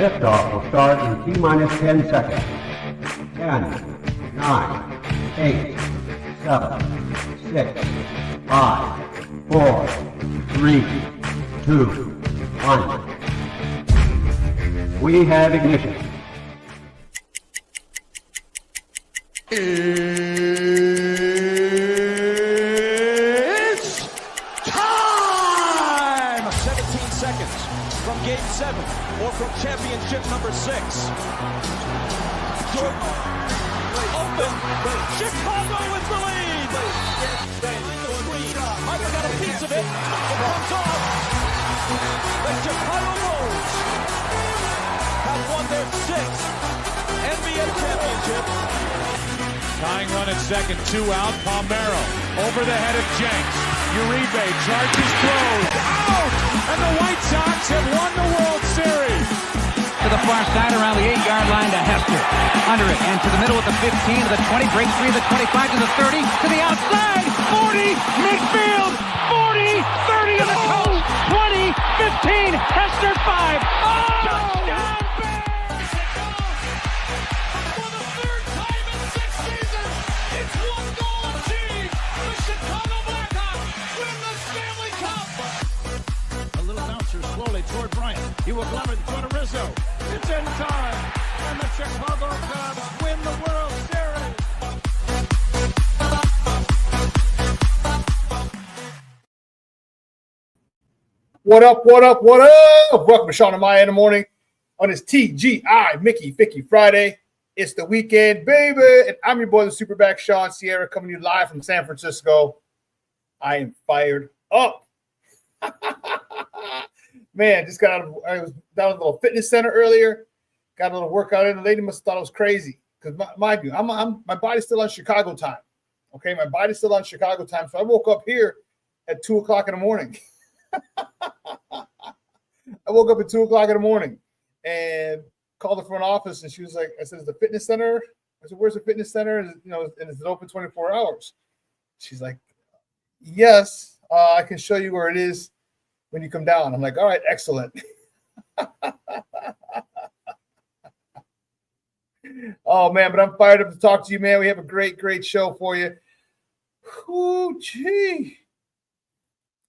Liftoff will start in T-minus 10 seconds. 10, 9, 8, 7, 6, 5, 4, 3, 2, 1. We have ignition. It's time! 17 seconds from Game 7 or from championship number 6. Jordan open. Chicago with the lead. Michael got a piece of it. It comes off. The Chicago Bulls have won their 6th NBA championship. Tying run at second, 2 out. Palmero over the head of Jenks. Uribe charges, throws, out! And the White Sox have won the World Series. To the far side around the 8-yard line to Hester. Under it and to the middle with the 15 to the 20, breaks free of the 25 to the 30, to the outside, 40, midfield, 40, 30 to the coast, 20, 15, Hester 5. Oh! Touchdown! Toward Bryant. He will glove it to Rizzo. It's in time. And the Chicago Cubs win the World Series. What up, what up, what up? Welcome to Shawn and Maya in the morning on this TGI Mickey Vicky Friday. It's the weekend, baby. And I'm your boy, the SuperBack, Shawn Sierra, coming to you live from San Francisco. I am fired up. Man, just got out. I was down at a little fitness center earlier. Got a little workout in. The lady must have thought I was crazy because, mind you, my body's still on Chicago time. Okay, my body's still on Chicago time. So I woke up here at 2 o'clock in the morning. I woke up at 2 o'clock in the morning and called the front office, and she was like, "I said, is the fitness center?" I said, "Where's the fitness center? And is it open 24 hours?" She's like, "Yes, I can show you where it is when you come down." I'm like, all right, excellent. Oh, man, but I'm fired up to talk to you, man. We have a great, great show for you. Ooh, gee.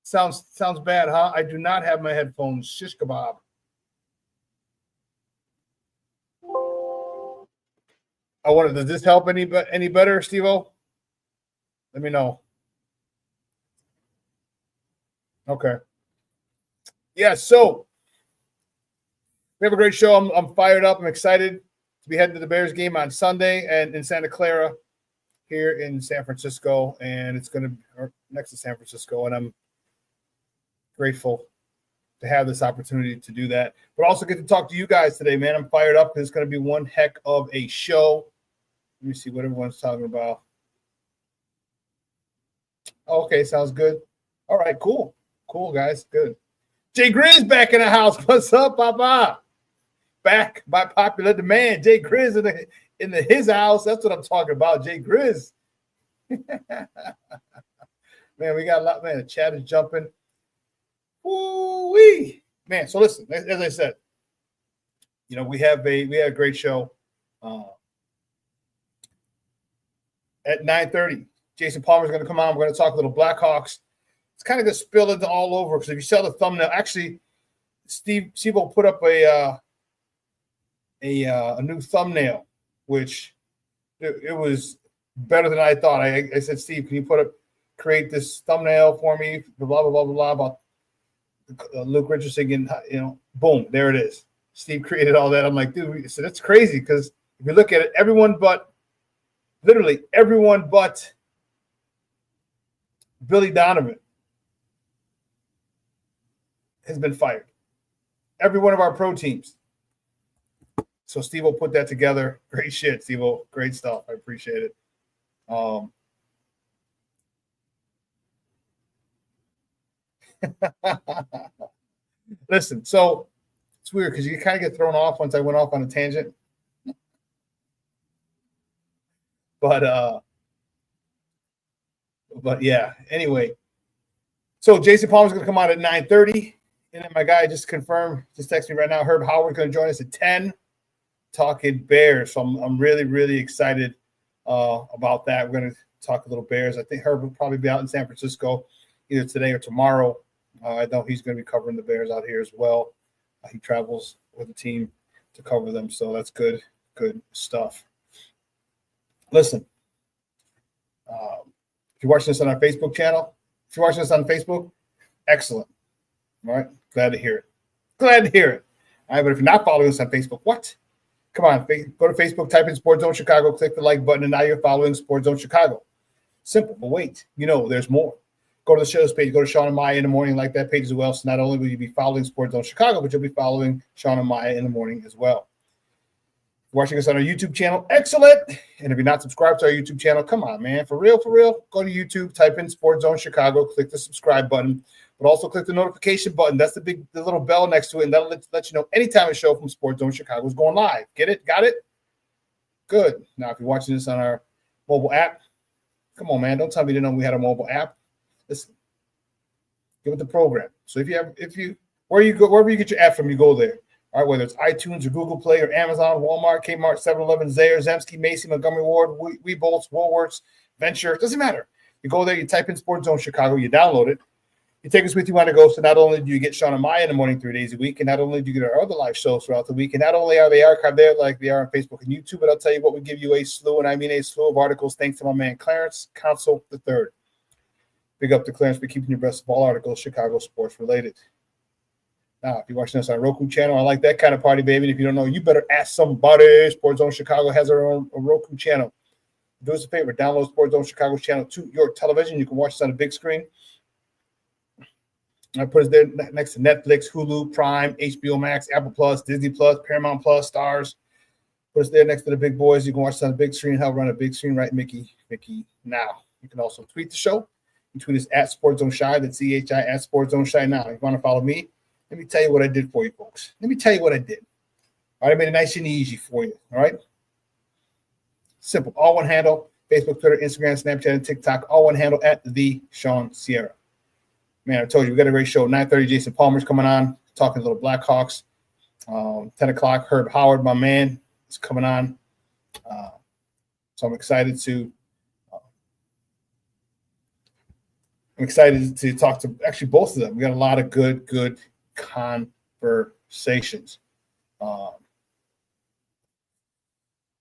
Sounds bad, huh? I do not have my headphones. Shish kebab. Does this help any better, Steve-O? Let me know. Okay. Yeah, so we have a great show. I'm fired up. I'm excited to be heading to the Bears game on Sunday and in Santa Clara here in San Francisco, and it's going to be next to San Francisco, and I'm grateful to have this opportunity to do that, but also get to talk to you guys today, man. I'm fired up. It's going to be one heck of a show. Let me see what everyone's talking about. Okay, sounds good. All right, cool, guys, good. Jay Grizz back in the house. What's up, Papa? Back by popular demand. Jay Grizz in his house. That's what I'm talking about. Jay Grizz. Man, we got a lot. Man, the chat is jumping. Woo-wee. Man, so listen. As I said, we had a great show. At 9:30, Jason Palmer's going to come on. We're going to talk a little Blackhawks. It's kind of going to spill into all over because if you saw the thumbnail, actually, Steve will put up a new thumbnail, which it was better than I thought. I said, Steve, can you create this thumbnail for me? Blah blah blah blah blah about Luke Richardson getting, boom, there it is. Steve created all that. I'm like, dude, so that's crazy because if you look at it, literally everyone but Billy Donovan has been fired. Every one of our pro teams. So Steve will put that together. Great shit, Steve. Great stuff. I appreciate it. Listen, so it's weird because you kind of get thrown off once I went off on a tangent. But yeah, anyway. So Jason Palmer's going to come out at 9:30. And then my guy just confirmed, just texted me right now, Herb Howard going to join us at 10, talking Bears. So I'm really, really excited about that. We're going to talk a little Bears. I think Herb will probably be out in San Francisco either today or tomorrow. I know he's going to be covering the Bears out here as well. He travels with the team to cover them. So that's good stuff. Listen, if you're watching this on our Facebook channel, if you're watching this on Facebook, excellent. All right. Glad to hear it. All right. But if you're not following us on Facebook, what? Come on. Go to Facebook, type in Sports Zone Chicago, click the like button, and now you're following Sports Zone Chicago. Simple, but wait. There's more. Go to the show's page. Go to Shawn and Maya in the morning, like that page as well. So not only will you be following Sports Zone Chicago, but you'll be following Shawn and Maya in the morning as well. If you're watching us on our YouTube channel, excellent. And if you're not subscribed to our YouTube channel, come on, man. For real, go to YouTube, type in Sports Zone Chicago, click the subscribe button, but also click the notification button. That's the little bell next to it, and that'll let you know anytime a show from Sports Zone Chicago is going live. Get it? Got it? Good. Now, if you're watching this on our mobile app, come on, man. Don't tell me you didn't know we had a mobile app. Listen, get with the program. So wherever you get your app from, you go there. All right, whether it's iTunes or Google Play or Amazon, Walmart, Kmart, 7-Eleven, Zayre, Zemsky, Macy, Montgomery Ward, Weebolts, Woolworths, Venture. It doesn't matter. You go there, you type in Sports Zone Chicago, you download it. You take us with you on the go. So not only do you get Shawn and Maya in the morning 3 days a week, and not only do you get our other live shows throughout the week, and not only are they archived there like they are on Facebook and YouTube, but I'll tell you what, we give you a slew of articles thanks to my man Clarence Council III. Big up to Clarence for keeping you abreast of all articles Chicago sports related. Now, if you're watching us on Roku channel, I like that kind of party, baby. And if you don't know, you better ask somebody. Sports Zone Chicago has our own Roku channel. Do us a favor, download Sports Zone Chicago's channel to your television. You can watch us on the big screen. I put us there next to Netflix, Hulu, Prime, HBO Max, Apple Plus, Disney Plus, Paramount Plus, Stars. Put us there next to the big boys. You can watch us on the big screen. Help run a big screen, right, Mickey now. You can also tweet the show. You tweet us at Sports Zone Shy. That's CHI at Sports Zone Shy now. If you want to follow me, let me tell you what I did for you, folks. Let me tell you what I did. All right, I made it nice and easy for you. All right. Simple. All one handle. Facebook, Twitter, Instagram, Snapchat, and TikTok. All one handle at the Shawn Sierra. Man, I told you we got a great show. 9:30, Jason Palmer's coming on, talking a little Blackhawks. 10 o'clock, Herb Howard, my man, is coming on. So I'm excited to talk to actually both of them. We got a lot of good conversations. Well,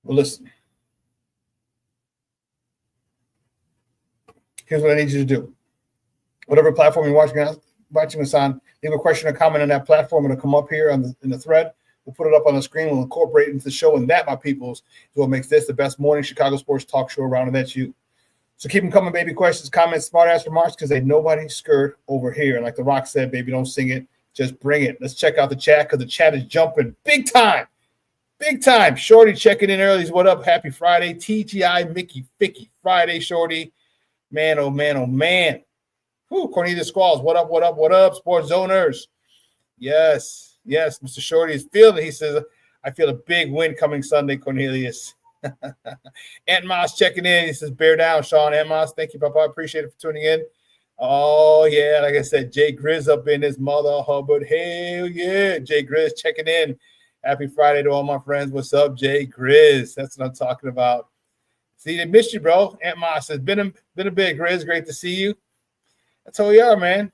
listen. Here's what I need you to do. Whatever platform you're watching us on, leave a question or comment on that platform. It'll come up here in the thread. We'll put it up on the screen. We'll incorporate it into the show. And that, my peoples, is what makes this the best morning Chicago sports talk show around. And that's you. So keep them coming, baby. Questions, comments, smart-ass remarks, because ain't nobody scared over here. And like The Rock said, baby, don't sing it. Just bring it. Let's check out the chat, because the chat is jumping big time. Big time. Shorty checking in early. What up? Happy Friday. TGI Mickey Ficky. Friday, Shorty. Man, oh, man, oh, man. Whew, Cornelius Squalls. What up? Sports Zoners. Yes. Mr. Shorty is feeling it. He says, I feel a big win coming Sunday, Cornelius. Aunt Moss checking in. He says, bear down, Shawn. Aunt Moss, thank you, Papa. I appreciate it for tuning in. Oh, yeah. Like I said, Jay Grizz up in his mother Hubbard. Hell yeah. Jay Grizz checking in. Happy Friday to all my friends. What's up, Jay Grizz? That's what I'm talking about. See, they missed you, bro. Aunt Moss says, been a bit, Grizz. Great to see you. That's how we are, man.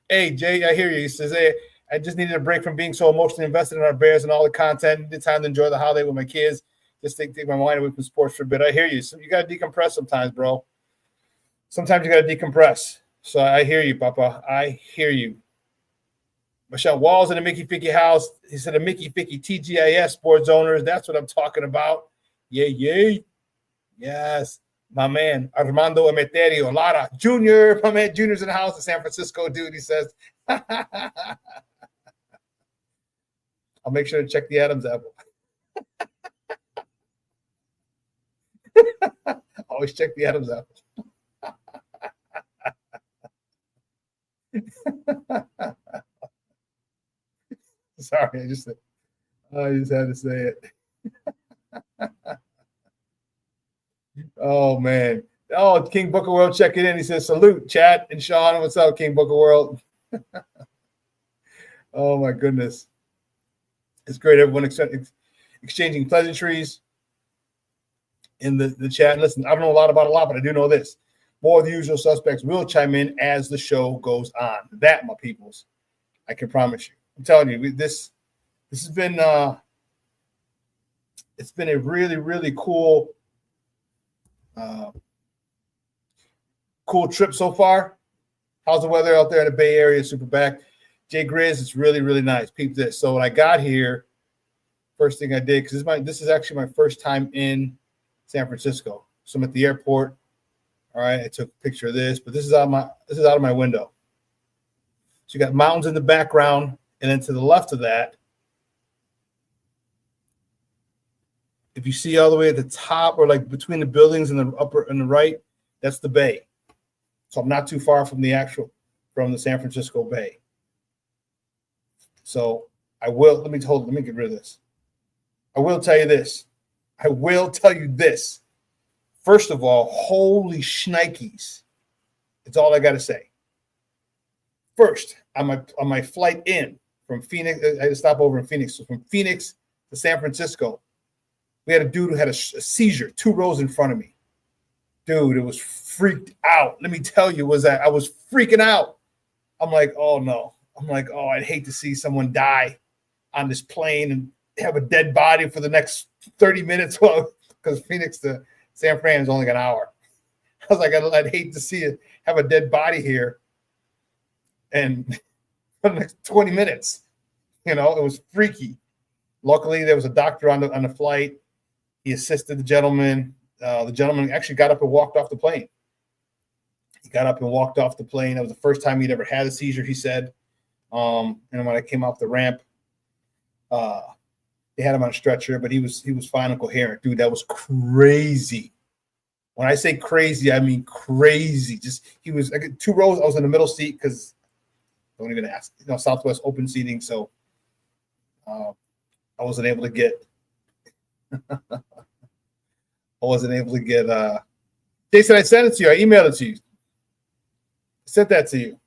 Hey, Jay, I hear you. He says, hey, I just needed a break from being so emotionally invested in our Bears and all the content. Needed time to enjoy the holiday with my kids. Just take my mind away from sports for a bit. I hear you. So you got to decompress sometimes, bro. Sometimes you got to decompress. So I hear you, Papa. I hear you. Michelle Walls in the Mickey Ficky house. He said, the Mickey Ficky TGIS sports owners. That's what I'm talking about. Yay. Yes. My man, Armando Emeterio, Lara Jr., my man Junior's in the house in San Francisco, dude. He says, I'll make sure to check the Adams apple. Always check the Adams apple. Sorry, I just had to say it. Oh, man. Oh, King Booker World checking in. He says, salute, chat. And Shawn, what's up, King Booker World? Oh my goodness. It's great. Everyone exchanging pleasantries in the chat. And listen, I don't know a lot about a lot, but I do know this. More of the usual suspects will chime in as the show goes on. That, my peoples, I can promise you. I'm telling you, this has been it's been a really, really cool cool trip so far. How's the weather out there in the Bay Area, SuperBack? Jay Grizz, it's really, really nice. Peep this. So when I got here, first thing I did, because this is actually my first time in San Francisco. So I'm at the airport. All right, I took a picture of this, but this is out of my window. So you got mountains in the background, and then to the left of that, if you see all the way at the top or like between the buildings and the upper and the right, that's the bay. So I'm not too far from the San Francisco Bay. So let me get rid of this. I will tell you this. First of all, holy shnikes. It's all I got to say. First, on my flight in from Phoenix, I had to stop over in Phoenix. So from Phoenix to San Francisco, we had a dude who had a seizure 2 rows in front of me. Dude, it was freaked out. Let me tell you, I was freaking out. I'm like, oh no. I'm like, oh, I'd hate to see someone die on this plane and have a dead body for the next 30 minutes because Phoenix to San Fran is only an hour. I was like, I'd hate to see it have a dead body here and for the next 20 minutes. It was freaky. Luckily, there was a doctor on the flight. He assisted the gentleman. The gentleman actually got up and walked off the plane. He got up and walked off the plane. That was the first time he'd ever had a seizure, he said. And when I came off the ramp, they had him on a stretcher, but he was fine and coherent. Dude, that was crazy. When I say crazy, I mean crazy. He was like 2 rows. I was in the middle seat because don't even ask. Southwest open seating, so I wasn't able to get. Jason, I sent it to you. I emailed it to you. I sent that to you.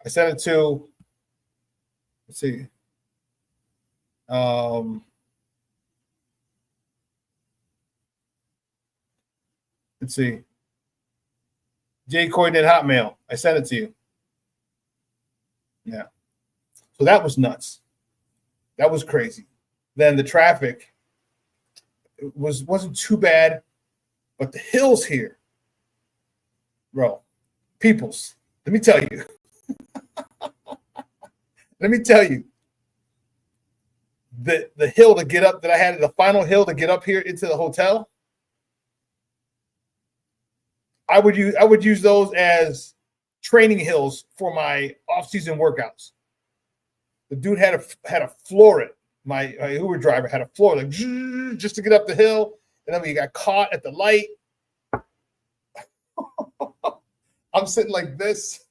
I sent it to. Let's see. Let's see. J. Coyden at Hotmail. I sent it to you. Yeah. So that was nuts. That was crazy. Then the traffic wasn't too bad, but the hills here, bro, peoples, let me tell you. The hill to get up that I had, the final hill to get up here into the hotel, I would use those as training hills for my off-season workouts. The dude had to floor it. My Uber driver had to floor it, like just to get up the hill, and then we got caught at the light. I'm sitting like this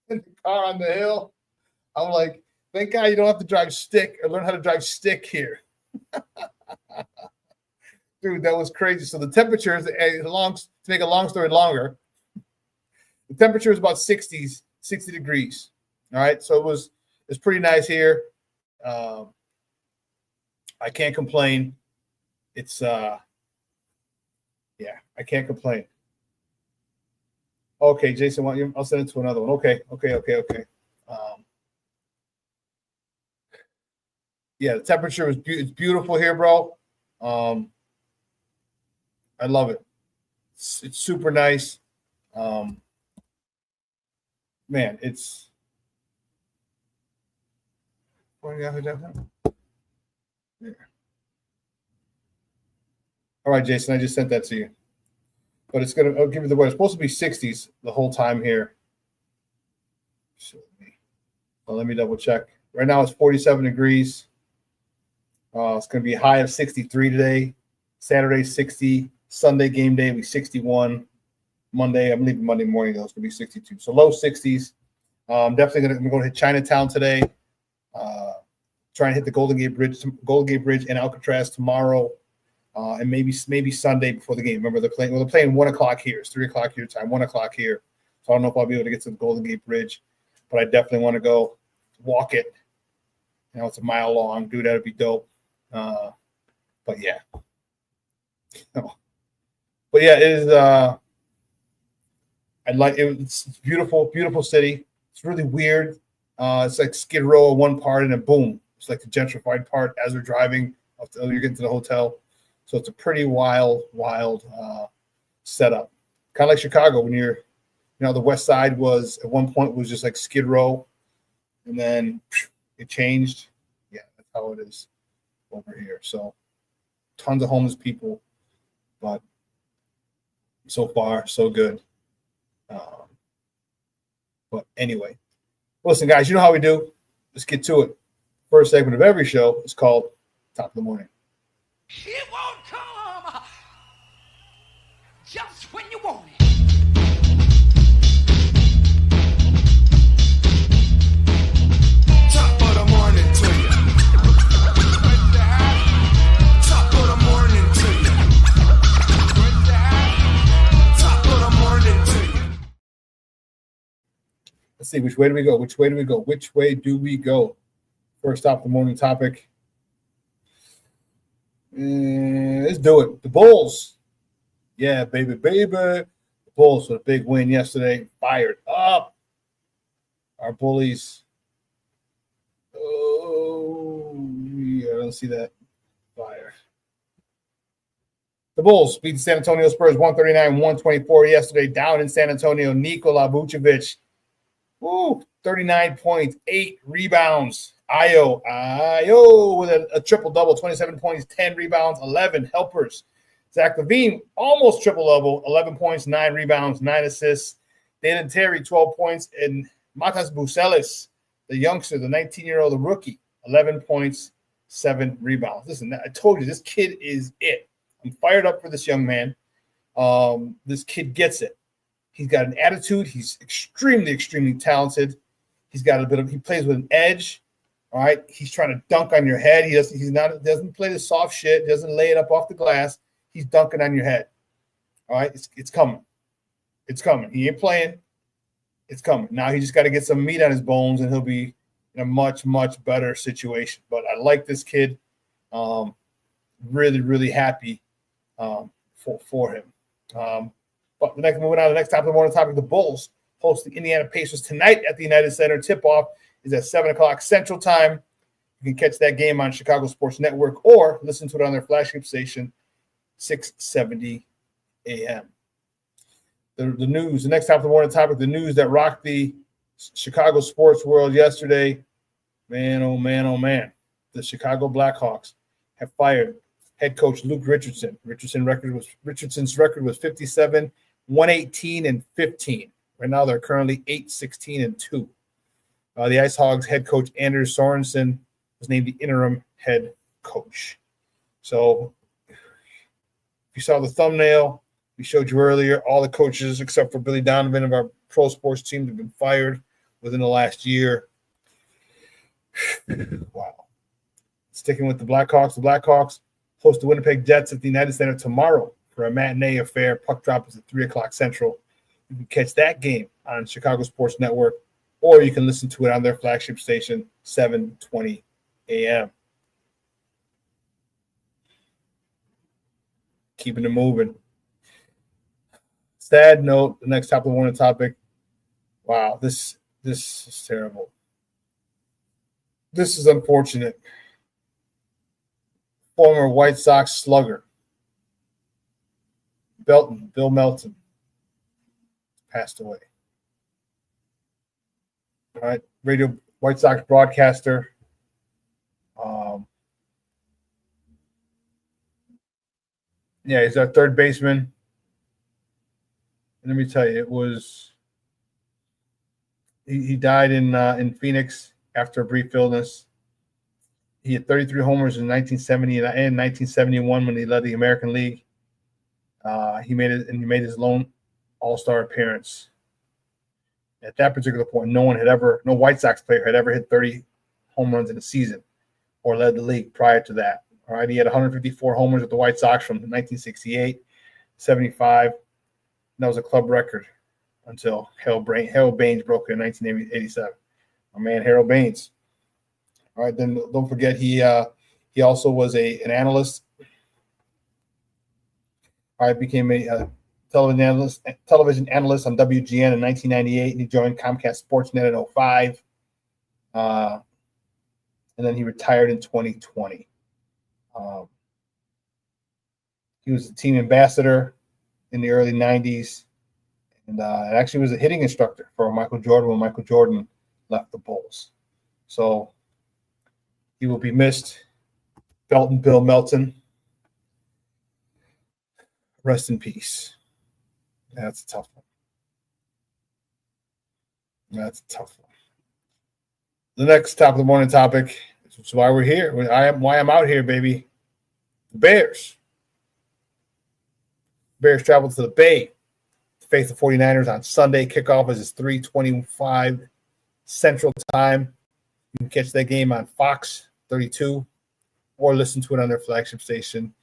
in the car on the hill. I'm like, thank God you don't have to drive stick or learn how to drive stick here. Dude, that was crazy. So the temperature is, to make a long story longer, the temperature is about 60 degrees. All right. So it's pretty nice here. I can't complain. It's I can't complain. Okay, Jason, I'll send it to another one. Okay. Yeah, the temperature it's beautiful here, bro. I love it. It's super nice. Man, it's yeah. All right, Jason, I just sent that to you. But I'll give you the weather. It's supposed to be 60s the whole time here. Well, let me double check. Right now it's 47 degrees. It's going to be a high of 63 today. Saturday 60. Sunday game day will be 61. Monday, I'm leaving Monday morning though. It's going to be 62. So low 60s. Definitely going to go hit Chinatown today. Trying to hit the Golden Gate Bridge and Alcatraz tomorrow. And maybe Sunday before the game. Remember they're playing 1 o'clock here. It's 3 o'clock your time, 1 o'clock here. So So I don't know if I'll be able to get to the Golden Gate Bridge, but I definitely want to go walk it. You know, it's a mile long. Dude, that'd be dope. But yeah. But yeah, it is. I like it. It's beautiful, beautiful city. It's really weird. It's like Skid Row at one part, and then boom, it's like the gentrified part as we're driving up to, you're getting to the hotel. So it's a pretty wild setup. Kind of like Chicago when you're, the West Side was at one point was just like Skid Row, and then it changed. Yeah, that's how it is over here. So tons of homeless people, but so far so good. But anyway, listen, guys, you know how we do. Let's get to it. First segment of every show is called Top of the Morning. It won't come just when you want it. Top of the morning to you. Top of the morning to you. Top of the morning to you. Let's see, which way do we go? Which way do we go? Which way do we go? First Top of the Morning topic. Let's do it. The Bulls. Yeah, baby. The Bulls with a big win yesterday. Fired up. Our bullies. Oh, yeah, I don't see that. Fire. The Bulls beat the San Antonio Spurs 139-124 yesterday down in San Antonio. Nikola Vucevic. 39 points, 8 rebounds. Ayo with a triple-double, 27 points, 10 rebounds, 11 helpers. Zach LaVine, almost triple-double, 11 points, 9 rebounds, 9 assists. Dalen Terry, 12 points. And Matas Bucelis, the youngster, the 19-year-old, the rookie, 11 points, 7 rebounds. Listen, I told you, this kid is it. I'm fired up for this young man. This kid gets it. He's got an attitude. He's extremely, extremely talented. He's got he plays with an edge. All right. He's trying to dunk on your head. He doesn't play the soft shit. Doesn't lay it up off the glass. He's dunking on your head. All right. It's coming. It's coming. He ain't playing. It's coming. Now he just got to get some meat on his bones and he'll be in a much, much better situation. But I like this kid. Really, really happy for him. But moving on to the next Top of the Morning topic, the Bulls host the Indiana Pacers tonight at the United Center. Tip-off is at 7 o'clock Central Time. You can catch that game on Chicago Sports Network or listen to it on their flagship station, 670 a.m. The news, the next Top of the Morning topic, the news that rocked the Chicago sports world yesterday. Man, oh, man, oh, man. The Chicago Blackhawks have fired head coach Luke Richardson. Richardson's record was 57, 118, and 15. Right now, they're currently 8, 16, and 2. The Ice Hogs head coach Anders Sorensen was named the interim head coach. So, if you saw the thumbnail, we showed you earlier, all the coaches except for Billy Donovan of our pro sports team have been fired within the last year. Wow. Sticking with the Blackhawks host the Winnipeg Jets at the United Center tomorrow for a matinee affair. Puck drop is at 3 o'clock Central. You can catch that game on Chicago Sports Network, or you can listen to it on their flagship station, 7:20 a.m. Keeping it moving. Sad note, the next Top of the Morning topic. Wow, this is terrible. This is unfortunate. Former White Sox slugger, Bill Melton, passed away. All right, radio White Sox broadcaster. Yeah, he's our third baseman. And let me tell you, he died in Phoenix after a brief illness. He had 33 homers in 1970 and 1971 when he led the American League. He made his lone All-Star appearance. At that particular point, no White Sox player had ever hit 30 home runs in a season or led the league prior to that. All right, he had 154 homers with the White Sox from 1968, 75. That was a club record. until Harold Baines broke it in 1987. My man Harold Baines. All right, then don't forget he also was an analyst. All right, became a television analyst on WGN in 1998, and he joined Comcast Sportsnet in 2005. And then he retired in 2020. He was a team ambassador in the early 90s, and actually was a hitting instructor for Michael Jordan when Michael Jordan left the Bulls. So he will be missed. Belton Bill Melton, rest in peace. That's a tough one. That's a tough one. The next top of the morning topic is why we're here. Why I'm out here, baby. The Bears. Bears travel to the Bay to face the 49ers on Sunday. Kickoff is 3:25 Central Time. You can catch that game on Fox 32 or listen to it on their flagship station,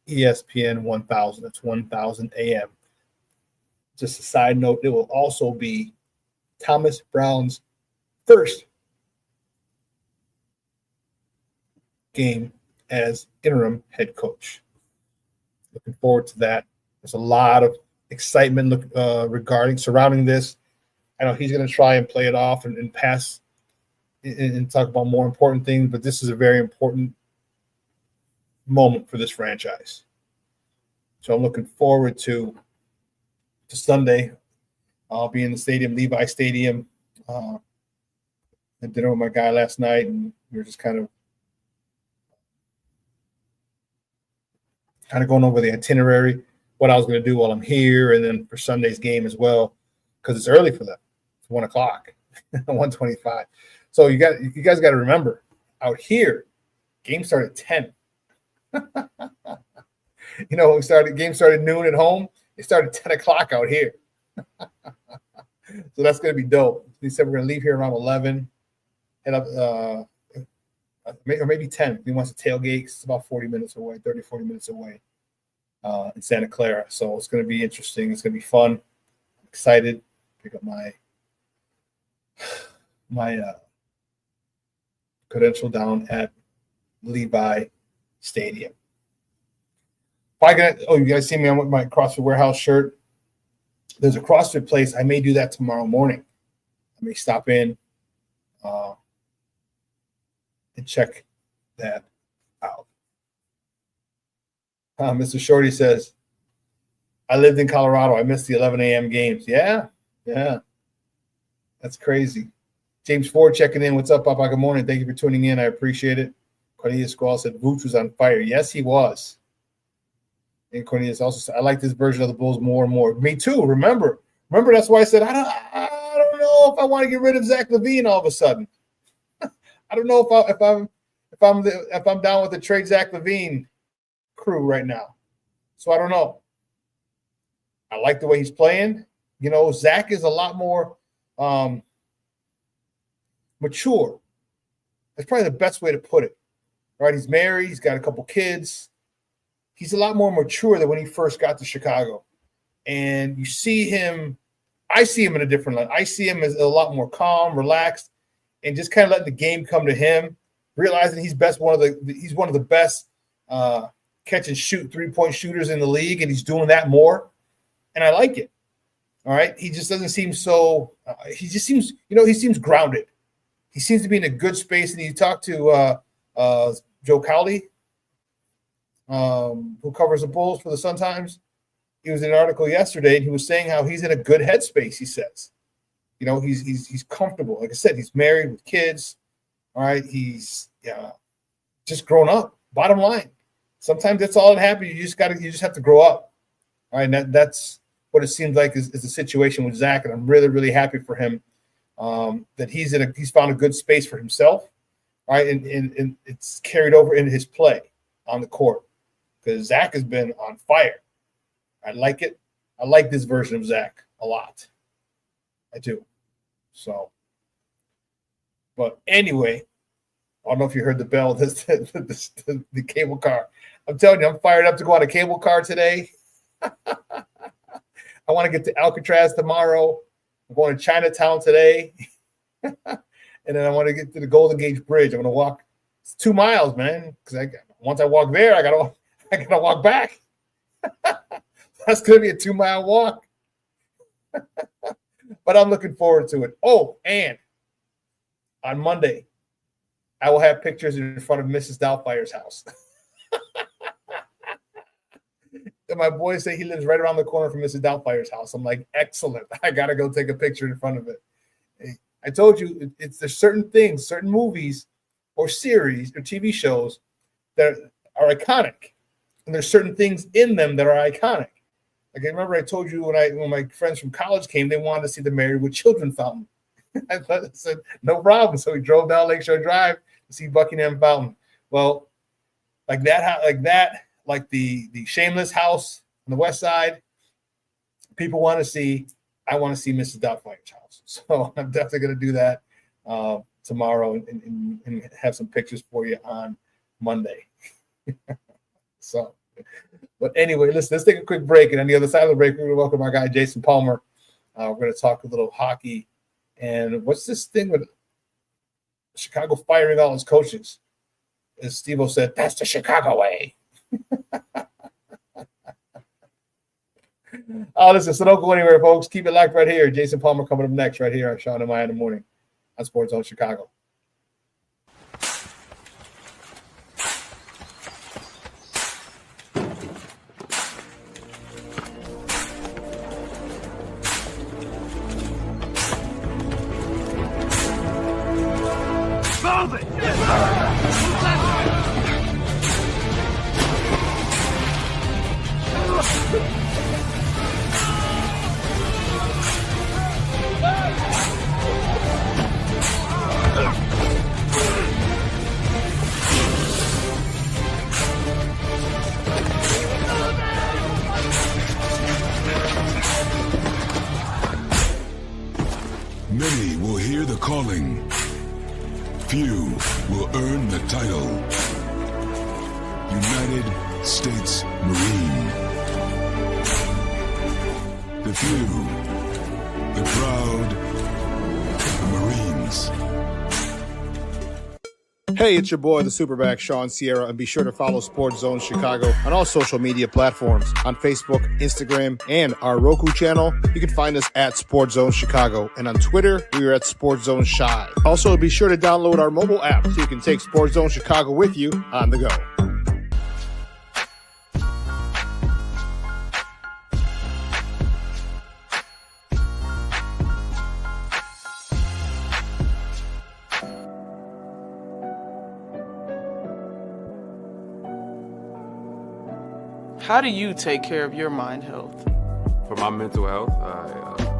ESPN 1000. That's 1000 AM. Just a side note, it will also be Thomas Brown's first game as interim head coach. Looking forward to that. There's a lot of excitement surrounding this. I know he's going to try and play it off and pass and talk about more important things, but this is a very important moment for this franchise. So I'm looking forward to Sunday. I'll be in the stadium, Levi Stadium. I had dinner with my guy last night, and we were just kind of going over the itinerary, what I was going to do while I'm here, and then for Sunday's game as well, because it's early for them. It's 1 o'clock, 1:25. So you guys got to remember, out here, game started at 10. Game started noon at home. It started 10 o'clock out here. So that's going to be dope. He said we're going to leave here around 11, head up, or maybe 10. He wants to tailgate. It's about 40 minutes away in Santa Clara. So it's going to be interesting. It's going to be fun. I'm excited. Pick up my credential down at Levi Stadium. You guys see me on with my CrossFit Warehouse shirt? There's a CrossFit place. I may do that tomorrow morning. I may stop in and check that out. Mr. Shorty says, I lived in Colorado. I missed the 11 a.m. games. Yeah. That's crazy. James Ford checking in. What's up, Papa? Good morning. Thank you for tuning in. I appreciate it. Cornelius Squall said Vooch was on fire. Yes, he was. And Cornelius also said, I like this version of the Bulls more and more. Me too. Remember, that's why I said I don't know if I want to get rid of Zach LaVine all of a sudden. I don't know if I'm down with the trade Zach LaVine crew right now. So I don't know. I like the way he's playing. Zach is a lot more mature. That's probably the best way to put it. Right? He's married. He's got a couple kids. He's a lot more mature than when he first got to Chicago. And you see him, I see him in a different light. I see him as a lot more calm, relaxed, and just kind of letting the game come to him, realizing he's one of the best catch and shoot 3-point shooters in the league, and he's doing that more. And I like it. All right. He just doesn't seem so he just seems, he seems grounded. He seems to be in a good space. And you talk to Joe Cowley, who covers the Bulls for the Sun-Times. He was in an article yesterday, and he was saying how he's in a good headspace, he says. He's comfortable. Like I said, he's married with kids. All right. He's just grown up. Bottom line. Sometimes that's all that happens. You just have to grow up. All right. And that's what it seems like is the situation with Zach. And I'm really, really happy for him that he's found a good space for himself. All right. And it's carried over into his play on the court, because Zach has been on fire. I like it. I like this version of Zach a lot. I do. So, but anyway, I don't know if you heard the bell, the cable car. I'm telling you, I'm fired up to go on a cable car today. I want to get to Alcatraz tomorrow. I'm going to Chinatown today. And then I want to get to the Golden Gate Bridge. I'm going to walk. It's 2 miles, man. Because once I walk there, I gotta walk back. That's going to be a 2-mile walk. But I'm looking forward to it. Oh, and on Monday, I will have pictures in front of Mrs. Doubtfire's house. And my boys say he lives right around the corner from Mrs. Doubtfire's house. I'm like, excellent. I got to go take a picture in front of it. I told you, there's certain things, certain movies or series or TV shows that are iconic. And there's certain things in them that are iconic. Like I remember I told you when my friends from college came, they wanted to see the Married with Children fountain. I said, no problem. So we drove down Lakeshore Drive to see Buckingham Fountain. Well, like the Shameless house on the west side, people want to see. I want to see Mrs. Doubtfire's house. So I'm definitely going to do that tomorrow and have some pictures for you on Monday. So, but anyway, listen, let's take a quick break. And on the other side of the break, we're going to welcome our guy, Jason Palmer. We're going to talk a little hockey. And what's this thing with Chicago firing all his coaches? As Steve-O said, that's the Chicago way. Listen, so don't go anywhere, folks. Keep it locked right here. Jason Palmer coming up next right here on Shawn and Maya in the morning on Sports Zone Chicago. Many will hear the calling. Few will earn the title. United States Marine. The few, the proud Marines. Hey, it's your boy, the SuperBack, Shawn Sierra, and be sure to follow Sports Zone Chicago on all social media platforms, on Facebook, Instagram, and our Roku channel. You can find us at Sports Zone Chicago, and on Twitter, we are at Sports Zone Shy. Also, be sure to download our mobile app so you can take Sports Zone Chicago with you on the go. How do you take care of your mind health? For my mental health,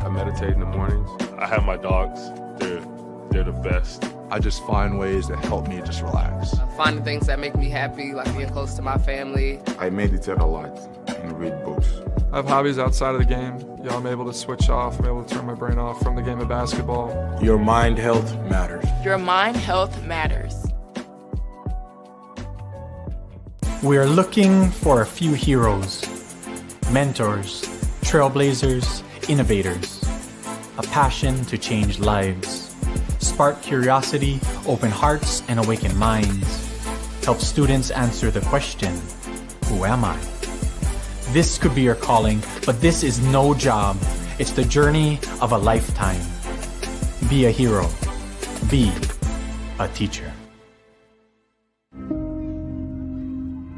I meditate in the mornings. I have my dogs. They're the best. I just find ways that help me just relax. Finding things that make me happy, like being close to my family. I meditate a lot and read books. I have hobbies outside of the game. I'm able to switch off. I'm able to turn my brain off from the game of basketball. Your mind health matters. Your mind health matters. We are looking for a few heroes, mentors, trailblazers, innovators, a passion to change lives, spark curiosity, open hearts, and awaken minds, help students answer the question, who am I? This could be your calling, but this is no job. It's the journey of a lifetime. Be a hero. Be a teacher.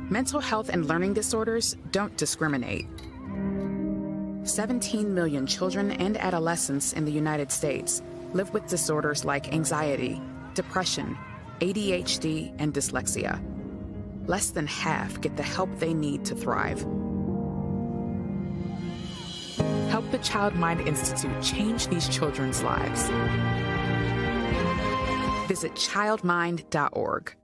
Mental health and learning disorders don't discriminate. 17 million children and adolescents in the United States live with disorders like anxiety, depression, ADHD, and dyslexia. Less than half get the help they need to thrive. Help the Child Mind Institute change these children's lives. Visit childmind.org.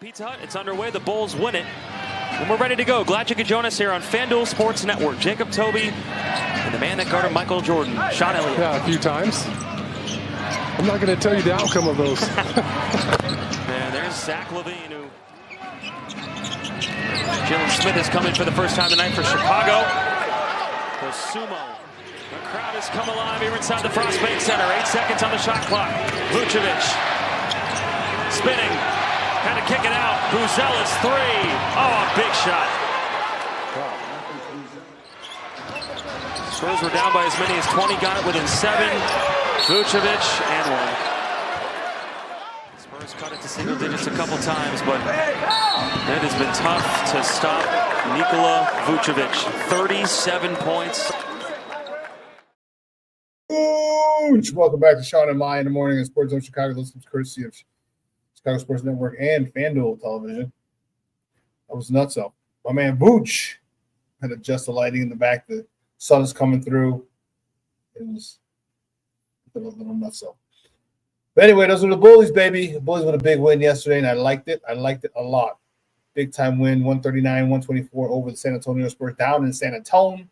Pizza Hut, it's underway. The Bulls win it. And we're ready to go. Glad you could join us here on FanDuel Sports Network. Jacob Toby and the man that guarded Michael Jordan, Shawn Elliott. Yeah, a few times. I'm not going to tell you the outcome of those. And there's Zach LaVine, who Jalen Smith is coming for the first time tonight for Chicago. The Sumo. The crowd has come alive here inside the Frost Bank Center. 8 seconds on the shot clock. Vucevic spinning. Had to kick it out. Buzelis 3. Oh, a big shot. Spurs were down by as many as 20. Got it within 7. Vucevic and 1. Spurs cut it to single digits a couple times, but it has been tough to stop Nikola Vucevic. 37 points. Welcome back to Shawn and Mai in the morning on Sports Zone Chicago. Listen to courtesy of Chicago Sports Network and FanDuel Television. That was nuts up. My man Vooch had to adjust the lighting in the back. The sun is coming through. It was a little nuts up. But anyway, those are the Bullies, baby. The Bullies with a big win yesterday, and I liked it. I liked it a lot. Big time win, 139-124 over the San Antonio Spurs down in San Antonio.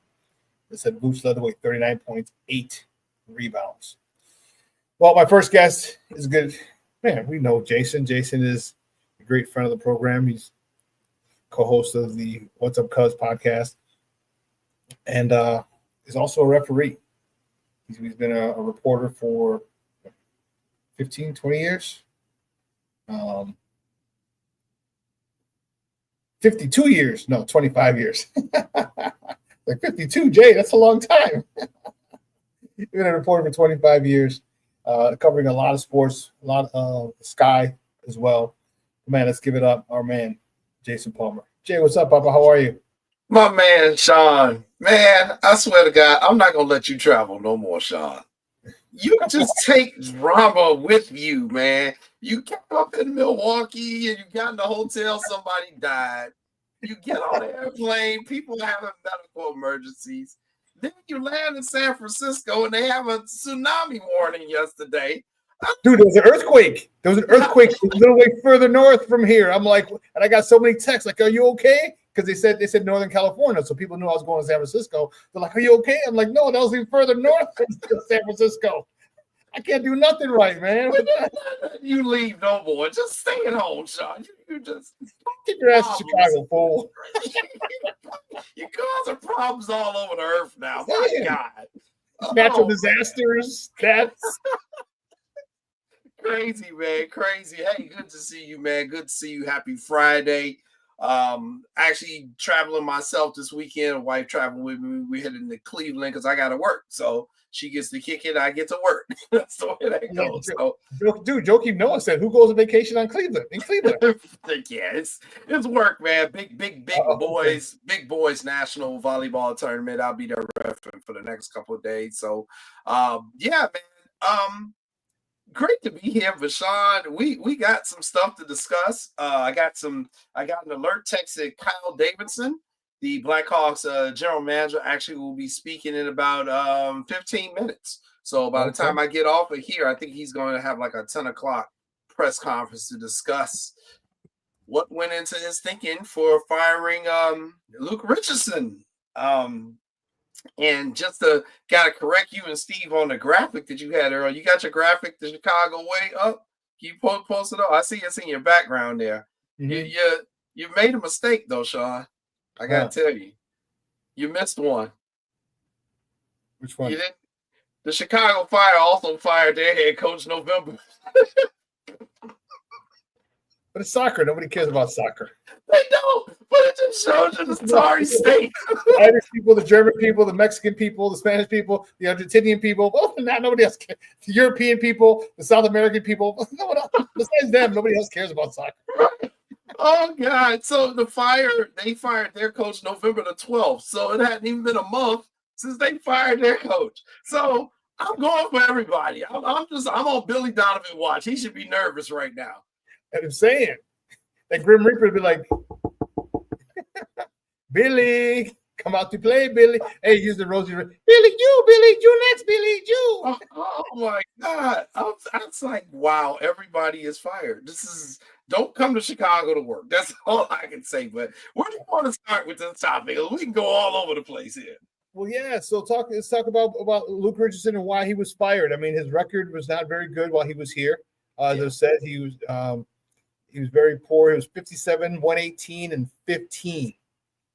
They said Vooch led the way, 39 points, 8 rebounds. Well, my first guest is good. Man, we know Jason. Jason is a great friend of the program. He's co-host of the What's Up Cuz podcast, and is also a referee. He's been a reporter for 15, 20 years. 52 years. No, 25 years. Like 52, Jay, that's a long time. You've been a reporter for 25 years, covering a lot of sports, a lot of Sky as well. Man, let's give it up, our man, Jason Palmer. Jay, what's up, Papa? How are you? My man, Shawn. Man, I swear to God, I'm not going to let you travel no more, Shawn. You just take drama with you, man. You came up in Milwaukee and you got in the hotel, somebody died. You get on the airplane, people having medical emergencies. Then you land in San Francisco and they have a tsunami warning yesterday. Dude, there was an earthquake. There was an earthquake a little way further north from here. I'm like, and I got so many texts like, are you okay? Because they said Northern California, so people knew I was going to San Francisco. They're like, are you okay? I'm like, no, that was even further north than San Francisco. I can't do nothing right, man. You leave no more. Just stay at home, Shawn. You just keep your ass in Chicago, fool. You're causing problems all over the earth now. My God. Natural disasters. That's crazy, man. Crazy. Hey, good to see you, man. Good to see you. Happy Friday. Actually traveling myself this weekend. Wife traveling with me. We're heading to Cleveland because I got to work. So she gets to kick it. I get to work. That's the way that goes. So, dude, Joakim Noah said, "Who goes on vacation in Cleveland?" Yeah, it's work, man. Big boys, big boys national volleyball tournament. I'll be there refereeing for the next couple of days. So, yeah, man. Great to be here, Shawn. We got some stuff to discuss. I got an alert text that Kyle Davidson, the Blackhawks general manager, actually will be speaking in about 15 minutes. So by the time I get off of here, I think he's going to have like a 10 o'clock press conference to discuss what went into his thinking for firing Luke Richardson. And just to got to correct you and Steve on the graphic that you had earlier. You got your graphic, the Chicago way up. You post it up. I see it's in your background there. Mm-hmm. You made a mistake though, Shawn. I gotta tell you, you missed one. Which one? You didn't. The Chicago Fire also fired their head coach November. But it's soccer. Nobody cares about soccer. They don't. But it just shows you the sorry state. The Irish people, the German people, the Mexican people, the Spanish people, the Argentinian people. Oh, nobody else cares. The European people, the South American people. No one else, besides them, nobody else cares about soccer. Oh, God. So they fired their coach November the 12th. So it hadn't even been a month since they fired their coach. So I'm going for everybody. I'm on Billy Donovan watch. He should be nervous right now. And I'm saying that Grim Reaper would be like, Billy, come out to play, Billy. Hey, use the Rosie. Billy, you next, Billy, you. Oh my God. I was like, wow, everybody is fired. Don't come to Chicago to work. That's all I can say. But where do you want to start with this topic? We can go all over the place here. Well, yeah. So let's talk about Luke Richardson and why he was fired. I mean, his record was not very good while he was here. As I said, he was very poor. He was 57, 118, and 15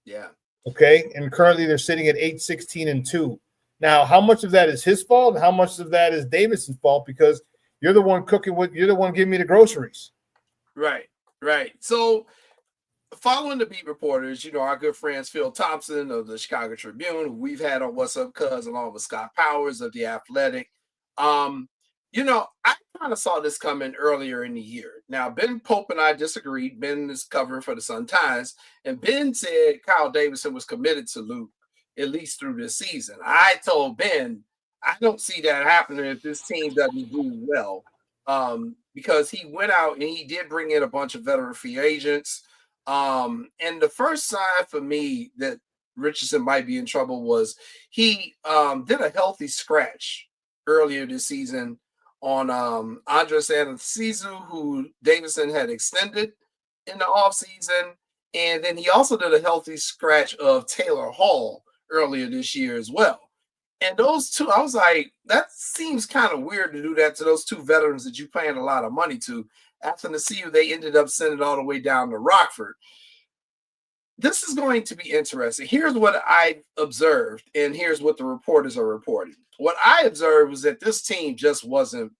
Yeah. Okay. And currently they're sitting at 8-16-2. Now, how much of that is his fault and how much of that is Davidson's fault? Because you're the one cooking you're the one giving me the groceries. Right. So following the beat reporters, our good friends Phil Thompson of the Chicago Tribune, who we've had on What's Up Cuz, along with Scott Powers of The Athletic. I kind of saw this coming earlier in the year. Now, Ben Pope and I disagreed. Ben is covering for the Sun-Times, and Ben said Kyle Davidson was committed to Luke at least through this season. I told Ben, I don't see that happening if this team doesn't do well, because he went out and he did bring in a bunch of veteran free agents. And the first sign for me that Richardson might be in trouble was he did a healthy scratch earlier this season on Andres Anastasiou, who Davidson had extended in the offseason. And then he also did a healthy scratch of Taylor Hall earlier this year as well. And those two, I was like, that seems kind of weird to do that to those two veterans that you paying a lot of money to. After the CU, they ended up sending it all the way down to Rockford. This is going to be interesting. Here's what I observed, and here's what the reporters are reporting. What I observed was that this team just wasn't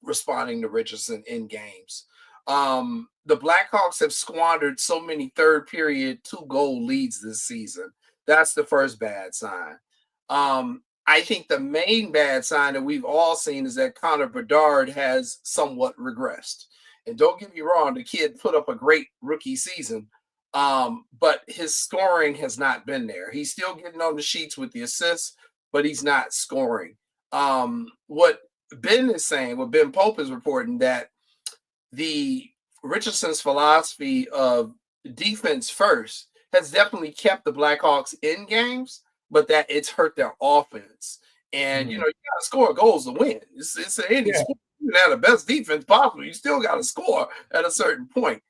responding to Richardson in games. The Blackhawks have squandered so many third period 2-goal leads this season. That's the first bad sign. I think the main bad sign that we've all seen is that Connor Bedard has somewhat regressed. And don't get me wrong, the kid put up a great rookie season, but his scoring has not been there. He's still getting on the sheets with the assists, but he's not scoring. What Ben is saying, what Ben Pope is reporting, that the Richardson's philosophy of defense first has definitely kept the Blackhawks in games, but that it's hurt their offense. And, you got to score goals to win. It's any sport. You can have the best defense possible. You still got to score at a certain point.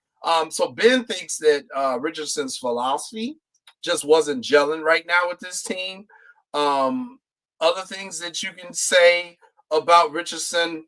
So Ben thinks that Richardson's philosophy just wasn't gelling right now with this team. Other things that you can say about Richardson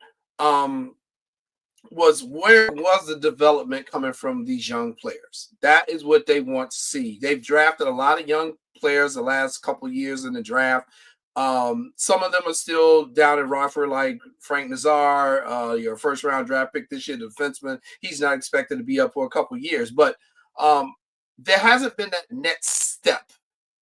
was, where was the development coming from these young players? That is what they want to see. They've drafted a lot of young players the last couple of years in the draft. Some of them are still down in Rockford, like Frank Nazar, your first round draft pick this year, the defenseman. He's not expected to be up for a couple of years, but there hasn't been that next step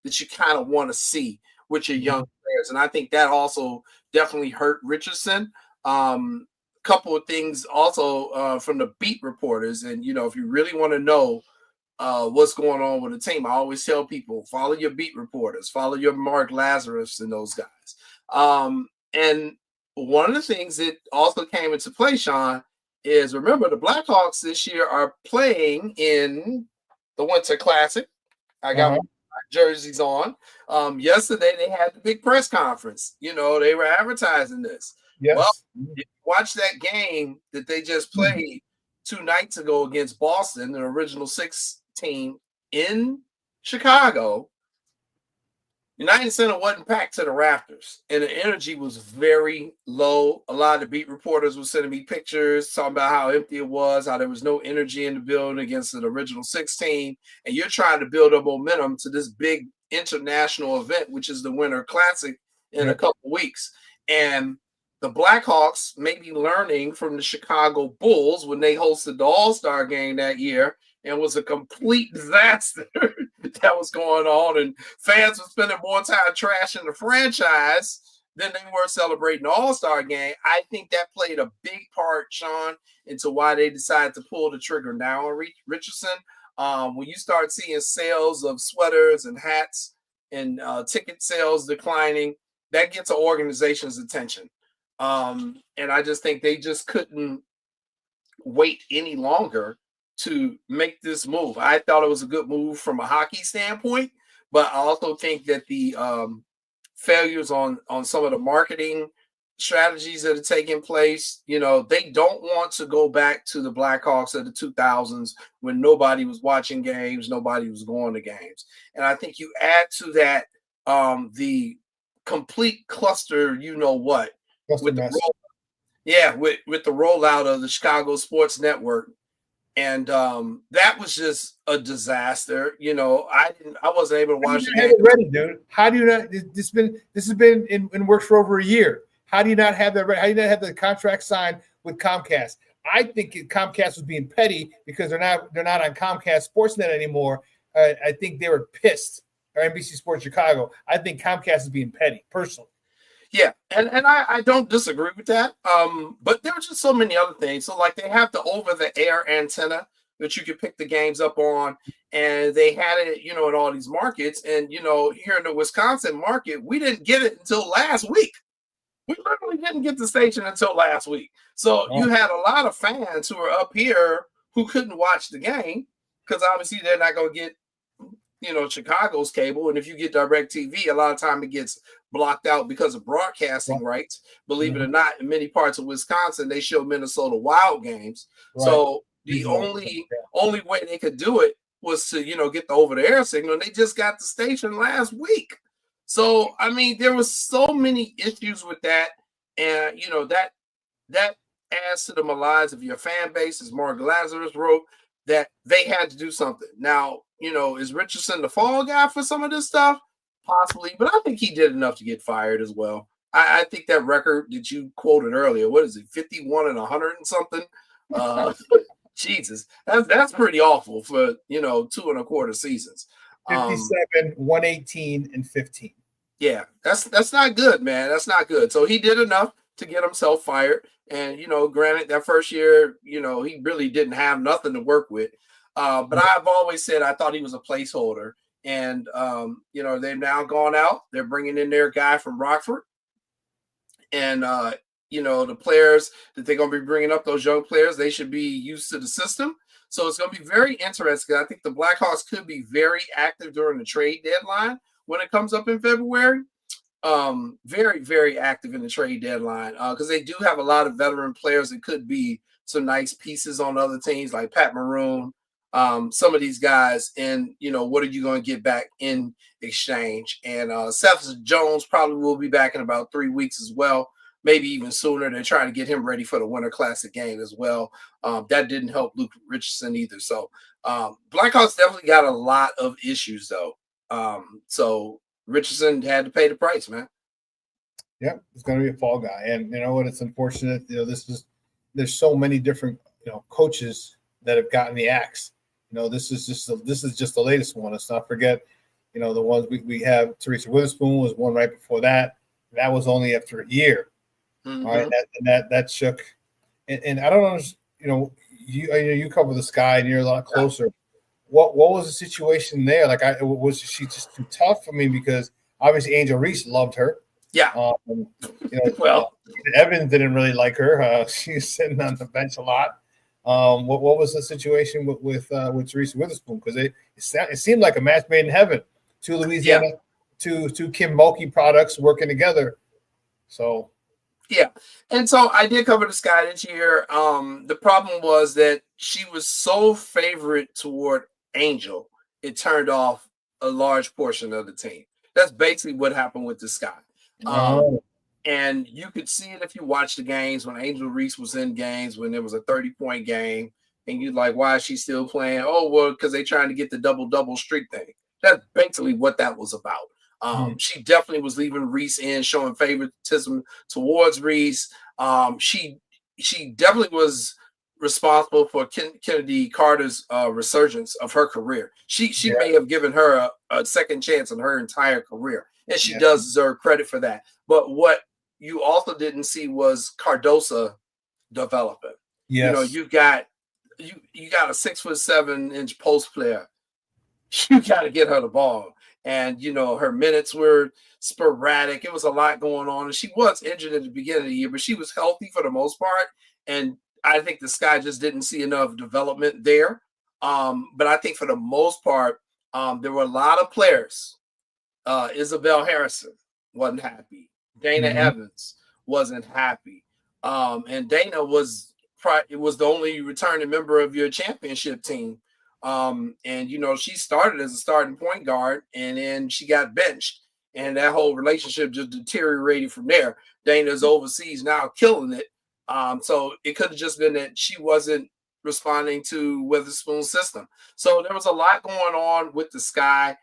that you kind of want to see with your young players. And I think that also definitely hurt Richardson. Couple of things also from the beat reporters. And, if you really want to know what's going on with the team, I always tell people, follow your beat reporters, follow your Mark Lazarus and those guys. And one of the things that also came into play, Shawn, is, remember, the Blackhawks this year are playing in the Winter Classic. I got my jerseys on. Yesterday they had the big press conference. They were advertising this. Yes. Well, if you watch that game that they just played 2 nights ago against Boston, the original 6 team in Chicago, United Center wasn't packed to the rafters, and the energy was very low. A lot of the beat reporters were sending me pictures talking about how empty it was, how there was no energy in the building against the original 6 team, and you're trying to build up momentum to this big international event, which is the Winter Classic in a couple weeks. And the Blackhawks may be learning from the Chicago Bulls when they hosted the All-Star game that year, and was a complete disaster that was going on, and fans were spending more time trashing the franchise than they were celebrating the All-Star game. I think that played a big part, Shawn, into why they decided to pull the trigger now on Richardson. When you start seeing sales of sweaters and hats and ticket sales declining, that gets an organization's attention. And I just think they just couldn't wait any longer to make this move. I thought it was a good move from a hockey standpoint, but I also think that the failures on some of the marketing strategies that are taking place, they don't want to go back to the Blackhawks of the 2000s when nobody was watching games, nobody was going to games. And I think you add to that the complete cluster, with the rollout of the Chicago Sports Network. And that was just a disaster. I wasn't able to watch the have game. it ready, dude? How do you not? This has been in works for over a year. How do you not have that ready? How do you not have the contract signed with Comcast? I think Comcast was being petty because they're not on Comcast Sportsnet anymore. I think they were pissed. Or NBC Sports Chicago. I think Comcast is being petty, personally. Yeah, and I don't disagree with that. But there were just so many other things. So like they have the over-the-air antenna that you could pick the games up on, and they had it, in all these markets. And here in the Wisconsin market, we didn't get it until last week. We literally didn't get the station until last week. So you had a lot of fans who were up here who couldn't watch the game because obviously they're not going to get Chicago's cable. And if you get DirecTV, a lot of time it gets blocked out because of broadcasting rights. Believe it or not, in many parts of Wisconsin, they show Minnesota Wild games. Right. So the only way they could do it was to, get the over-the-air signal. And they just got the station last week. So, I mean, there was so many issues with that. And, that adds to the malaise of your fan base, as Mark Lazarus wrote, that they had to do something. Now, is Richardson the fall guy for some of this stuff? Possibly, but I think he did enough to get fired as well. I think that record that you quoted earlier, what is it, 51 and 100 and something? Jesus, that's pretty awful for 2.25 seasons. 57, 118, and 15. Yeah, that's not good, man. That's not good. So he did enough to get himself fired. And granted, that first year, he really didn't have nothing to work with. But I've always said I thought he was a placeholder. And, they've now gone out. They're bringing in their guy from Rockford. And, the players that they're going to be bringing up, those young players, they should be used to the system. So it's going to be very interesting. I think the Blackhawks could be very active during the trade deadline when it comes up in February. Very, very active in the trade deadline because they do have a lot of veteran players that could be some nice pieces on other teams like Pat Maroon. Some of these guys, and what are you going to get back in exchange? And Seth Jones probably will be back in about 3 weeks as well, maybe even sooner. They're trying to get him ready for the Winter Classic game as well. That didn't help Luke Richardson either. So Blackhawks definitely got a lot of issues though. So Richardson had to pay the price, man. Yep, it's going to be a fall guy, and you know what? It's unfortunate. There's so many different coaches that have gotten the axe. This is just the latest one. Let's not forget, the ones we have. Teresa Witherspoon was one right before that. That was only after a year. Mm-hmm. All right, that shook. And I don't know. You cover the Sky and you're a lot closer. What was the situation there? Like, was she just too tough? I mean, because obviously Angel Reese loved her. Yeah. Well, Evans didn't really like her. She was sitting on the bench a lot. What was the situation with Teresa Witherspoon? Because it seemed like a match made in heaven. Two Louisiana, two Kim Mulkey products working together. So. Yeah, and so I did cover the Sky this year. The problem was that she was so favorite toward Angel, it turned off a large portion of the team. That's basically what happened with the Sky. And you could see it if you watch the games when Angel Reese was in games when there was a 30-point game, and you're like, why is she still playing? Oh, well, because they're trying to get the double streak thing. That's basically what that was about. She definitely was leaving Reese in, showing favoritism towards Reese. She definitely was responsible for Kennedy Carter's resurgence of her career. She may have given her a second chance in her entire career, and she does deserve credit for that. But what you also didn't see was Cardosa developing. Yes. You got a 6'7" post player. You got to get her the ball. And, her minutes were sporadic. It was a lot going on. And she was injured at the beginning of the year, but she was healthy for the most part. And I think the Sky just didn't see enough development there. But I think for the most part, there were a lot of players. Isabel Harrison wasn't happy. Dana Evans wasn't happy. And Dana was the only returning member of your championship team. And she started as a starting point guard, and then she got benched, and that whole relationship just deteriorated from there. Dana's overseas now, killing it. So it could have just been that she wasn't responding to Witherspoon's system. So there was a lot going on with the Sky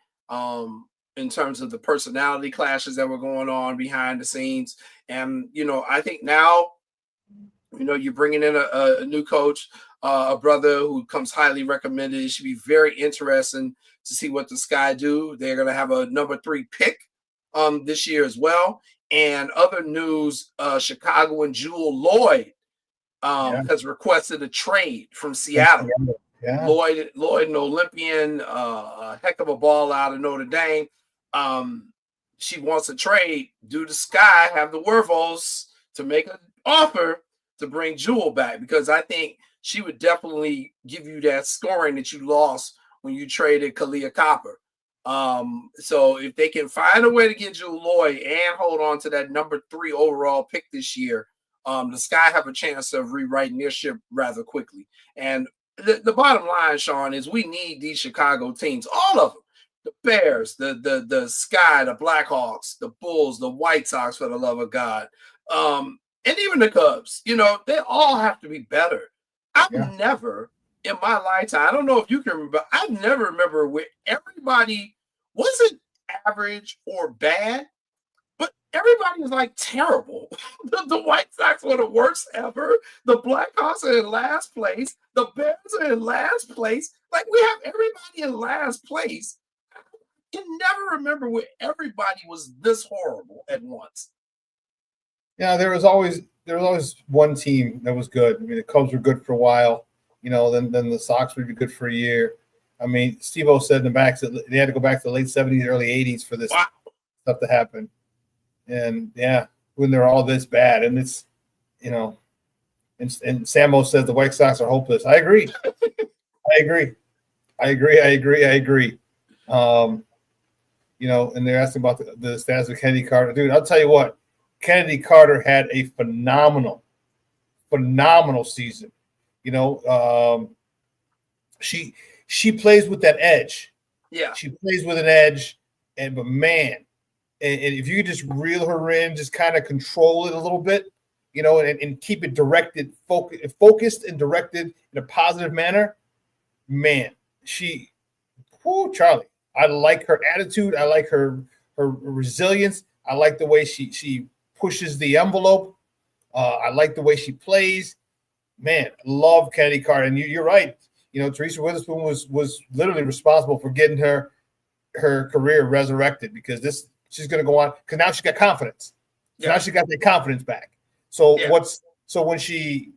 in terms of the personality clashes that were going on behind the scenes. And, I think now, you're bringing in a new coach, a brother who comes highly recommended. It should be very interesting to see what the Sky do. They're going to have a number 3 pick this year as well. And other news, Chicago and Jewel Lloyd has requested a trade from Seattle. Yeah. Lloyd, an Olympian, a heck of a ball out of Notre Dame. She wants a trade. Do the Sky have the wherewithals to make an offer to bring Jewel back? Because I think she would definitely give you that scoring that you lost when you traded Kalia Copper. So if they can find a way to get Jewel Lloyd and hold on to that number 3 overall pick this year, the Sky have a chance of rewriting their ship rather quickly. And the bottom line, Shawn, is we need these Chicago teams, all of them. The Bears, the Sky, the Blackhawks, the Bulls, the White Sox, for the love of God, and even the Cubs. They all have to be better. I've never in my lifetime, I don't know if you can remember, I never remember where everybody wasn't average or bad, but everybody was like terrible. The White Sox were the worst ever. The Blackhawks are in last place. The Bears are in last place. Like, we have everybody in last place. I can never remember where everybody was this horrible at once. Yeah, there was always one team that was good. I mean, the Cubs were good for a while. Then the Sox would be good for a year. I mean, Steve-O said in the back that they had to go back to the late 70s, early 80s for this stuff to happen. And when they're all this bad, and it's, and Samo says the White Sox are hopeless. I agree. And they're asking about the status of Kennedy Carter. Dude, I'll tell you what, Kennedy Carter had a phenomenal season. She plays with that edge. Yeah. She plays with an edge, but man, and if you could just reel her in, just kind of control it a little bit, and keep it directed, focused and directed in a positive manner, man, Charlie, I like her attitude. I like her resilience. I like the way she pushes the envelope. I like the way she plays. Man, love Kennedy Carter. And you're right. Teresa Witherspoon was literally responsible for getting her career resurrected, because she's going to go on, because now she got confidence. So now she got that confidence back. So when she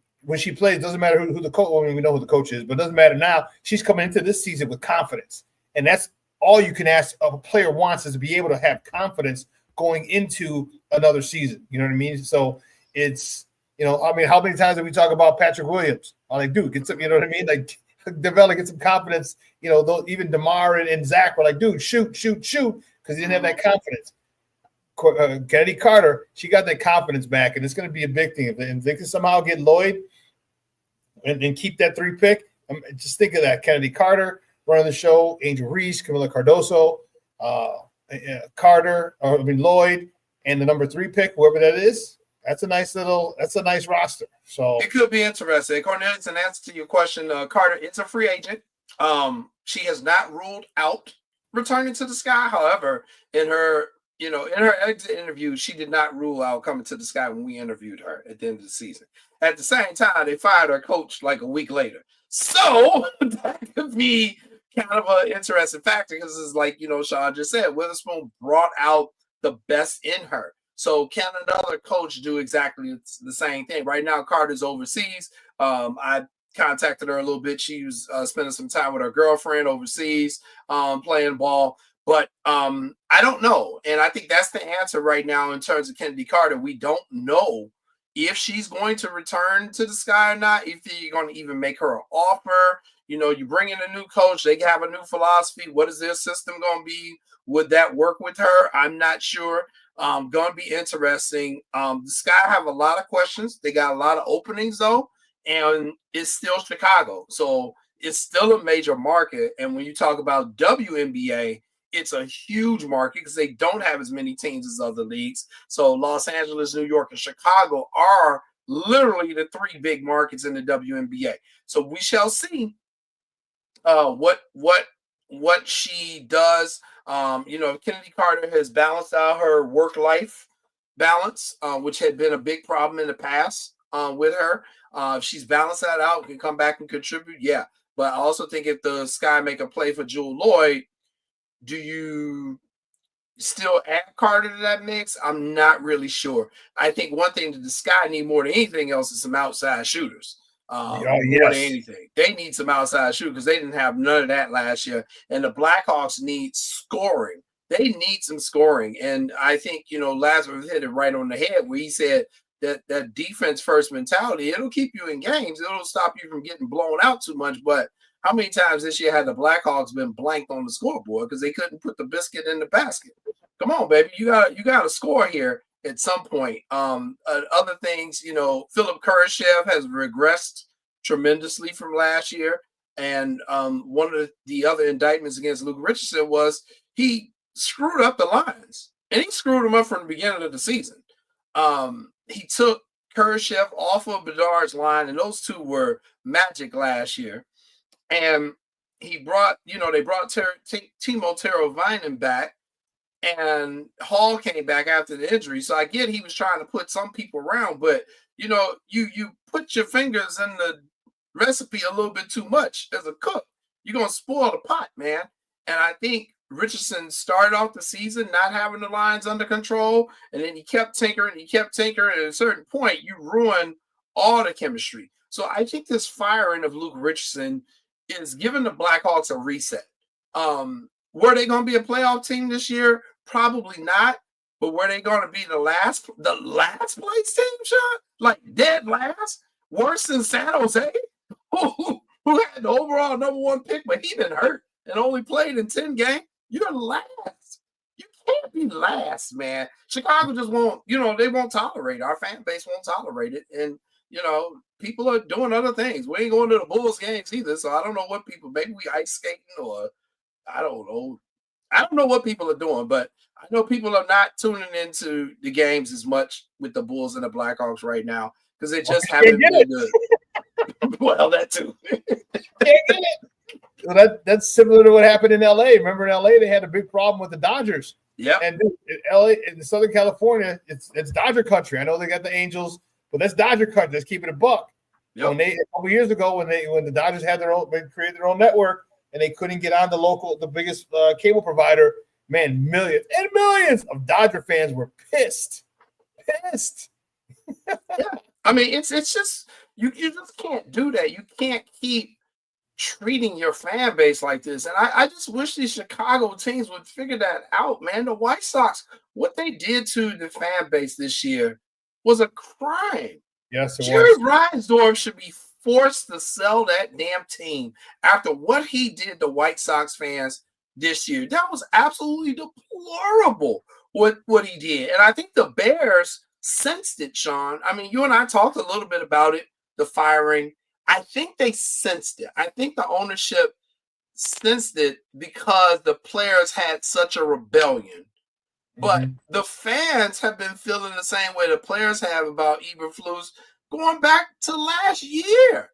plays, doesn't matter who the coach. I mean, we know who the coach is, but it doesn't matter now. She's coming into this season with confidence, and that's all you can ask of a player wants, is to be able to have confidence going into another season. You know what I mean? So it's, how many times did we talk about Patrick Williams? I'm like, dude, get some, you know what I mean? Like, develop, get some confidence. Even DeMar and Zach were like, dude, shoot, because he didn't have that confidence. Kennedy Carter, she got that confidence back, and it's going to be a big thing. If they can somehow get Lloyd and keep that 3 pick, just think of that. Kennedy Carter running the show, Angel Reese, Camila Cardoso, Lloyd, and the number 3 pick, whoever that is. That's a nice roster. So it could be interesting. Cornelius, in answer to your question, Carter is a free agent. She has not ruled out returning to the Sky. However, in her exit interview, she did not rule out coming to the Sky when we interviewed her at the end of the season. At the same time, they fired her coach like a week later. So that could be kind of an interesting factor, because it's like, Shawn just said, Witherspoon brought out the best in her. So can another coach do exactly the same thing? Right now, Carter's overseas. I contacted her a little bit. She was spending some time with her girlfriend overseas, playing ball. But I don't know. And I think that's the answer right now in terms of Kennedy Carter. We don't know if she's going to return to the Sky or not, if you're going to even make her an offer. You bring in a new coach, they have a new philosophy. What is their system going to be? Would that work with her? I'm not sure. Going to be interesting. The Sky have a lot of questions. They got a lot of openings, though, and it's still Chicago. So it's still a major market. And when you talk about WNBA, it's a huge market because they don't have as many teams as other leagues. So Los Angeles, New York, and Chicago are literally the 3 big markets in the WNBA. So we shall see what she does. Kennedy Carter has balanced out her work-life balance, which had been a big problem in the past with her. If she's balanced that out, can come back and contribute, yeah. But I also think if the Sky make a play for Jewel Lloyd, do you still add Carter to that mix? I'm not really sure. I think one thing that the Sky need more than anything else is some outside shooters. More than anything, they need some outside shooters because they didn't have none of that last year. And the Blackhawks need scoring. They need some scoring. And I think, Lazarus hit it right on the head where he said that defense first mentality, it'll keep you in games. It'll stop you from getting blown out too much. But how many times this year had the Blackhawks been blanked on the scoreboard because they couldn't put the biscuit in the basket? Come on, baby. You got to score here at some point. Other things, Philip Kurashev has regressed tremendously from last year. And one of the other indictments against Luke Richardson was he screwed up the lines. And he screwed them up from the beginning of the season. He took Kurashev off of Bedard's line, and those two were magic last year. And he brought, they brought Timo Teravainen back, and Hall came back after the injury. So I get he was trying to put some people around, but you put your fingers in the recipe a little bit too much as a cook. You're gonna spoil the pot, man. And I think Richardson started off the season not having the lines under control, and then he kept tinkering. And at a certain point, you ruin all the chemistry. So I think this firing of Luke Richardson is giving the Blackhawks a reset. Were they going to be a playoff team this year? Probably not. But were they going to be the last place team, Shawn? Like dead last? Worse than San Jose, who had the overall number 1 pick, but he been hurt and only played in 10 games? You're last. You can't be last, man. Chicago just won't, they won't tolerate it. Our fan base won't tolerate it. And, people are doing other things. We ain't going to the Bulls games either. So I don't know what people, maybe we ice skating or I don't know. I don't know what people are doing, but I know people are not tuning into the games as much with the Bulls and the Blackhawks right now because they just haven't been good. Well, that too. Well, that's similar to what happened in LA. Remember in LA, they had a big problem with the Dodgers. Yeah. And in LA, in Southern California, it's Dodger country. I know they got the Angels, but that's Dodger country. Let's keep it a buck. Yep. A couple years ago, when the Dodgers had they created their own network and they couldn't get on the biggest cable provider, man, millions and millions of Dodger fans were pissed. Yeah. I mean, it's just you just can't do that. You can't keep treating your fan base like this. And I just wish these Chicago teams would figure that out, man. The White Sox, what they did to the fan base this year was a crime. Yes, Jerry Reinsdorf should be forced to sell that damn team after what he did to White Sox fans this year. That was absolutely deplorable what he did. And I think the Bears sensed it, Shawn. I mean, you and I talked a little bit about it, the firing. I think they sensed it. I think the ownership sensed it because the players had such a rebellion. But the fans have been feeling the same way the players have about Eberflus going back to last year.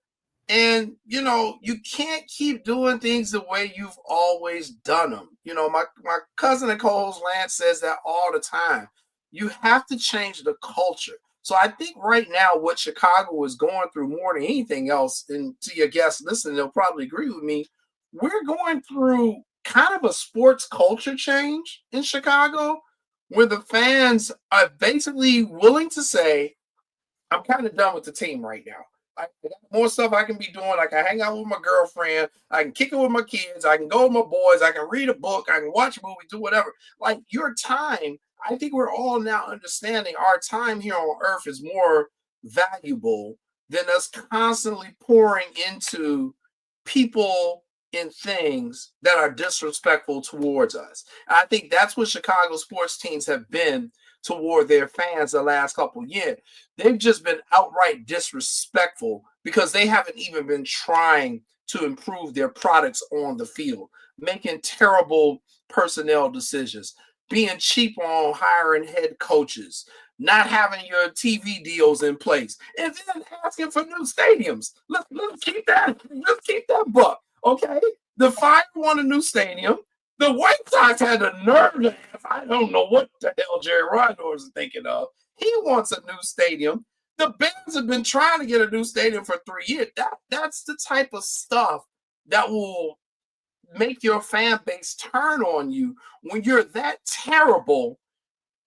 And, you can't keep doing things the way you've always done them. My cousin and co-host Lance says that all the time. You have to change the culture. So I think right now what Chicago is going through more than anything else, and to your guests listening, they'll probably agree with me, we're going through kind of a sports culture change in Chicago where the fans are basically willing to say, I'm kind of done with the team right now. I got more stuff I can be doing. I can hang out with my girlfriend. I can kick it with my kids. I can go with my boys. I can read a book. I can watch a movie, do whatever. Like your time, I think we're all now understanding our time here on earth is more valuable than us constantly pouring into people and things that are disrespectful towards us. And I think that's what Chicago sports teams have been toward their fans the last couple of years. They've just been outright disrespectful because they haven't even been trying to improve their products on the field, making terrible personnel decisions, being cheap on hiring head coaches, not having your TV deals in place, and then asking for new stadiums. Let's keep that book, okay? The Fire want a new stadium. The White Sox had the nerve to ask, I don't know what the hell Jerry Rondor is thinking of. He wants a new stadium. The Bears have been trying to get a new stadium for 3 years. That's the type of stuff that will make your fan base turn on you when you're that terrible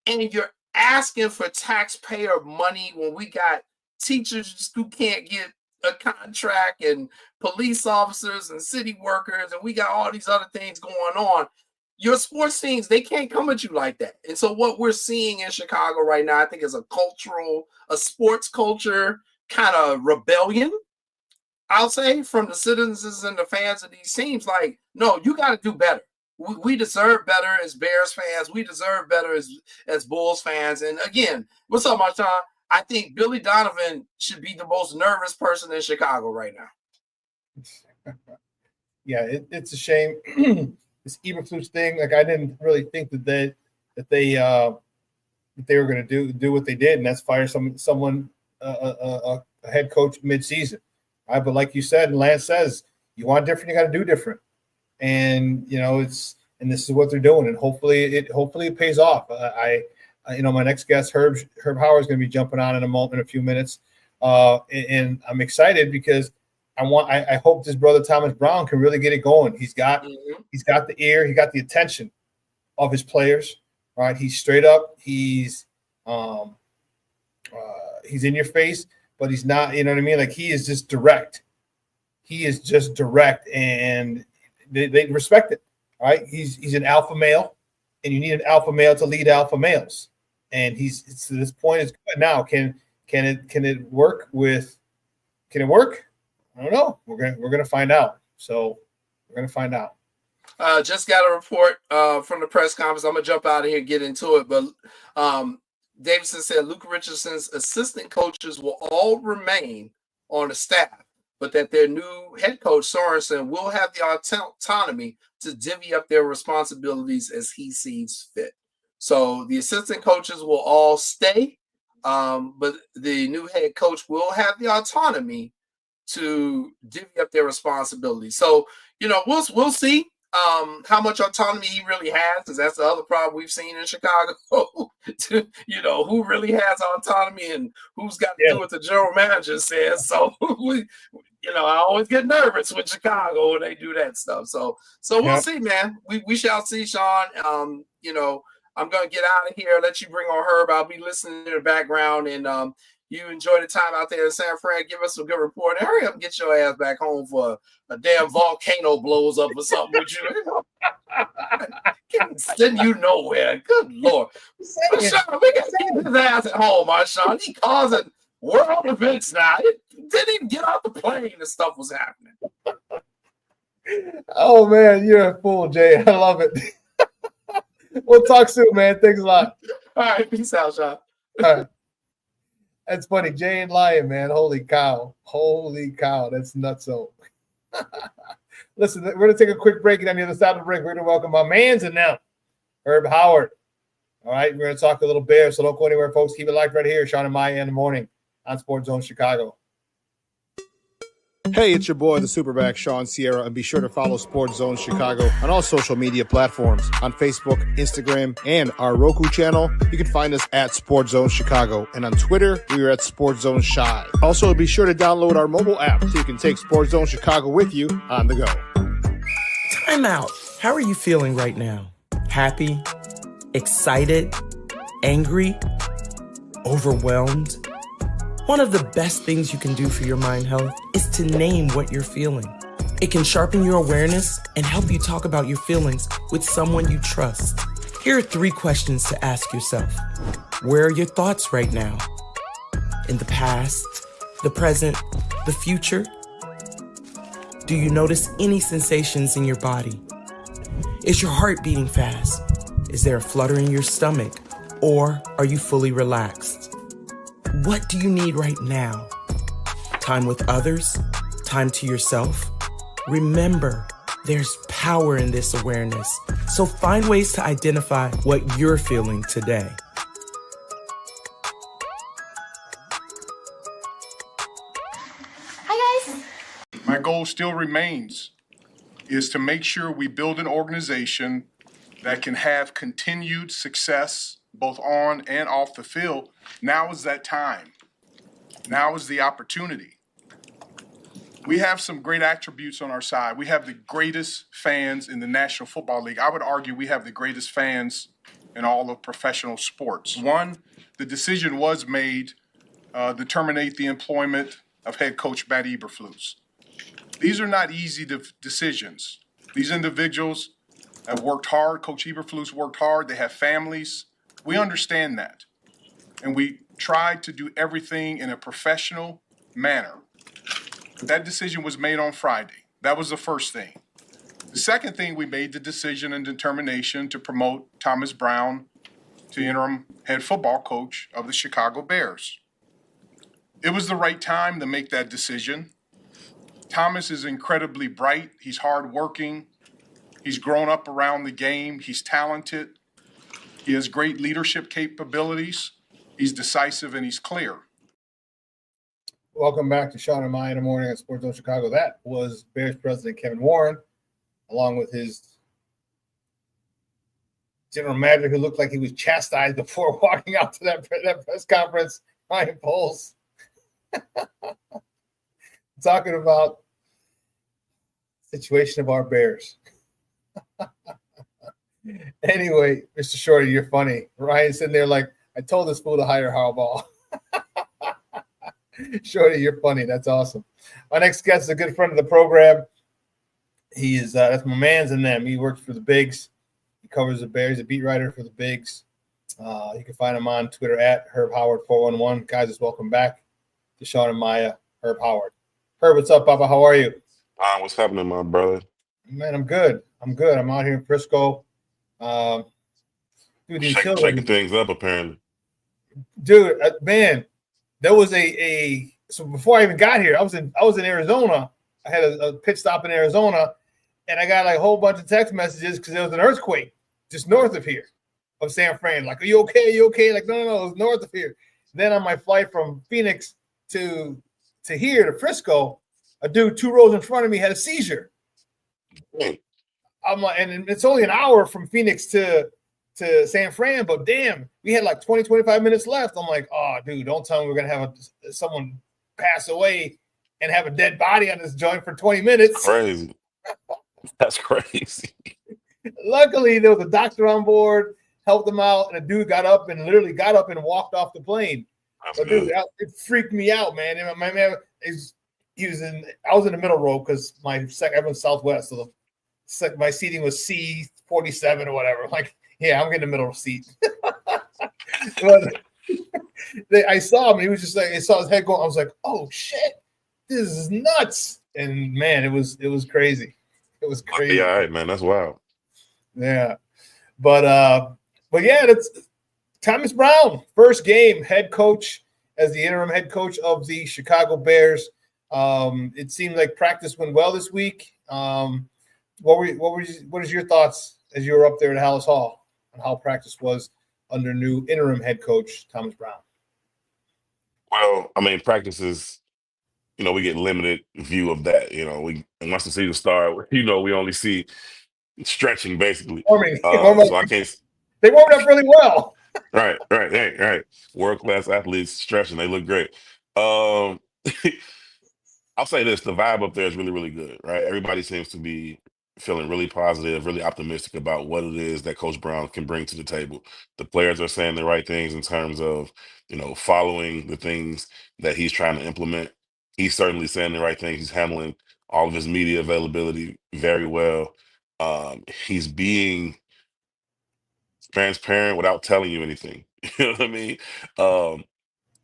and you're asking for taxpayer money when we got teachers who can't get a contract and police officers and city workers, and we got all these other things going on. Your sports teams, they can't come at you like that. And so what we're seeing in Chicago right now, I think, is a sports culture kind of rebellion, I'll say, from the citizens and the fans of these teams. Like, no, you got to do better. We deserve better as Bears fans. We deserve better as Bulls fans. And again, what's up, Marshawn? I think Billy Donovan should be the most nervous person in Chicago right now. Yeah, it's a shame. This Eberflus thing, like, I didn't really think that they were going to do what they did, and that's fire someone a head coach midseason. But like you said, and Lance says, you want different, you got to do different. And this is what they're doing, and hopefully it pays off. My next guest, Herb Howard, is going to be jumping on in a few minutes, and I'm excited because I hope this brother Thomas Brown can really get it going. He's got the ear, he got the attention of his players. Right, he's straight up. He's in your face, but he's not. You know what I mean? Like, he is just direct. He is just direct, and they respect it. Right? He's an alpha male, and you need an alpha male to lead alpha males. And it's to this point is good. Now, can it work with? Can it work? I don't know. We're gonna find out. So we're gonna find out. Just got a report from the press conference. I'm gonna jump out of here and get into it. But Davidson said Luka Richardson's assistant coaches will all remain on the staff, but that their new head coach Sorensen will have the autonomy to divvy up their responsibilities as he sees fit. So the assistant coaches will all stay, but the new head coach will have the autonomy to divvy up their responsibilities. So, we'll see how much autonomy he really has, because that's the other problem we've seen in Chicago. Who really has autonomy and who's got to do what the general manager says. So I always get nervous with Chicago when they do that stuff. So we'll see, man. We shall see, Shawn. I'm going to get out of here, let you bring on Herb. I'll be listening in the background, and you enjoy the time out there in San Fran. Give us some good report. Hurry up and get your ass back home for a damn volcano blows up or something with you. Can't send you nowhere. Good Lord. Marshawn, we got to keep his ass at home, Marshawn. He causing world events now. He didn't even get off the plane and stuff was happening. Oh, man, you're a fool, Jay. I love it. We'll talk soon, man. Thanks a lot. All right. Peace out, Shawn. All right. That's funny. Jay and Lion, man. Holy cow. That's nutso. Listen, we're going to take a quick break, and on the other side of the break, we're going to welcome my man's and now, Herb Howard. All right. We're going to talk a little Bears, so don't go anywhere, folks. Keep it locked right here. Shawn and Maya in the morning on Sports Zone Chicago. Hey, it's your boy, the SuperBack, Shawn Sierra, and be sure to follow Sports Zone Chicago on all social media platforms, on Facebook, Instagram, and our Roku channel. You can find us at Sports Zone Chicago, and on Twitter, we are at Sports Zone Shy. Also, be sure to download our mobile app so you can take Sports Zone Chicago with you on the go. Time out. How are you feeling right now? Happy? Excited? Angry? Overwhelmed? One of the best things you can do for your mind health is to name what you're feeling. It can sharpen your awareness and help you talk about your feelings with someone you trust. Here are 3 questions to ask yourself. Where are your thoughts right now? In the past, the present, the future? Do you notice any sensations in your body? Is your heart beating fast? Is there a flutter in your stomach? Or are you fully relaxed? What do you need right now? Time with others? Time to yourself? Remember, there's power in this awareness. So find ways to identify what you're feeling today. still remains is to make sure we build an organization that can have continued success both on and off the field. Now is that time. Now is the opportunity. We have some great attributes on our side. We have the greatest fans in the National Football League. I would argue we have the greatest fans in all of professional sports. One, the decision was made to terminate the employment of head coach Matt Eberflus. These are not easy decisions. These individuals have worked hard. Coach Eberflus worked hard. They have families. We understand that. And we tried to do everything in a professional manner. That decision was made on Friday. That was the first thing. The second thing, we made the decision and determination to promote Thomas Brown to interim head football coach of the Chicago Bears. It was the right time to make that decision. Thomas is incredibly bright. He's hardworking. He's grown up around the game. He's talented. He has great leadership capabilities. He's decisive and he's clear. Welcome back to Shawn and Maya in the morning at Sports Zone Chicago. That was Bears president Kevin Warren, along with his general manager, who looked like he was chastised before walking out to that press conference, Ryan Poles. Talking about the situation of our Bears. Anyway, Mr. Shorty, you're funny. Ryan's sitting there like, I told this fool to hire Harbaugh. Shorty, you're funny. That's awesome. Our next guest is a good friend of the program. He is that's my man's in them. He works for the Bigs. He covers the Bears. He's a beat writer for the Bigs. You can find him on Twitter at Herb Howard 411. Guys, just welcome back to Shawn and Maya. Herb Howard. Herb, what's up, Papa? How are you? What's happening, my brother? Man, I'm good. I'm out here in Frisco. Dude, Shaking things up, apparently. Dude, man, there was so before I even got here, I was in Arizona. I had a pit stop in Arizona, and I got like a whole bunch of text messages because there was an earthquake just north of here, of San Fran. Like, are you okay? Are you okay? Like, no, it was north of here. Then on my flight from Phoenix to here to Frisco, a dude 2 rows in front of me had a seizure. I'm like, and it's only an hour from Phoenix to San Fran, but damn, we had like 20, 25 minutes left. I'm like, oh, dude, don't tell me we're going to have someone pass away and have a dead body on this joint for 20 minutes. Crazy. That's crazy. Luckily, there was a doctor on board, helped him out, and a dude literally got up and walked off the plane. But dude, it freaked me out, man. And my man, I was in the middle row because everyone's Southwest, so my seating was C47 or whatever. Like, yeah, I'm getting the middle seat. But I saw him, and he was just like, I saw his head going. I was like, oh shit, this is nuts. And man, it was crazy. It was crazy. Yeah, all right, man, that's wild. Yeah, but yeah, that's Thomas Brown, first game, head coach as the interim head coach of the Chicago Bears. It seemed like practice went well this week. What is your thoughts as you were up there at Hallis Hall on how practice was under new interim head coach Thomas Brown? Well, I mean, practice is, we get limited view of that. And once the season starts, we only see stretching basically. So I can't. They warmed up really well. Right. World-class athletes stretching. They look great. I'll say this: the vibe up there is really, really good. Right. Everybody seems to be feeling really positive, really optimistic about what it is that Coach Brown can bring to the table. The players are saying the right things in terms of, following the things that he's trying to implement. He's certainly saying the right things. He's handling all of his media availability very well. He's being transparent without telling you anything. You know what I mean?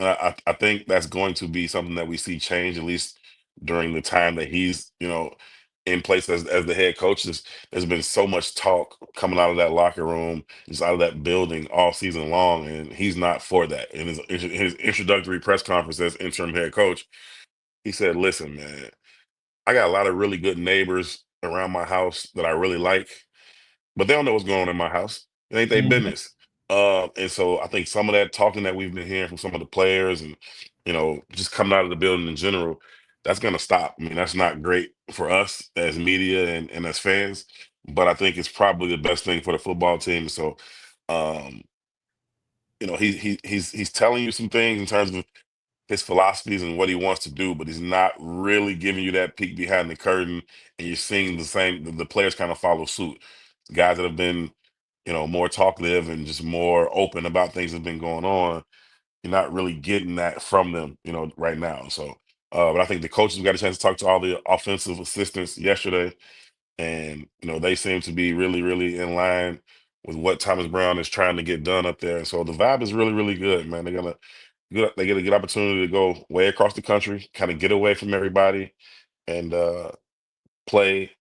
I think that's going to be something that we see change, at least during the time that he's, in place as the head coach. There's been so much talk coming out of that locker room, just out of that building all season long, and he's not for that. In his introductory press conference as interim head coach, he said, listen, man, I got a lot of really good neighbors around my house that I really like, but they don't know what's going on in my house. It ain't their business. And so I think some of that talking that we've been hearing from some of the players and, just coming out of the building in general, that's going to stop. I mean, that's not great for us as media and as fans, but I think it's probably the best thing for the football team. So, um, he's telling you some things in terms of his philosophies and what he wants to do, but he's not really giving you that peek behind the curtain. And you're seeing the players kind of follow suit. Guys that have been, more talkative and just more open about things that have been going on. You're not really getting that from them, right now. So, but I think the coaches got a chance to talk to all the offensive assistants yesterday, and they seem to be really, really in line with what Thomas Brown is trying to get done up there. And so the vibe is really, really good, man. They get a good opportunity to go way across the country, kind of get away from everybody, and play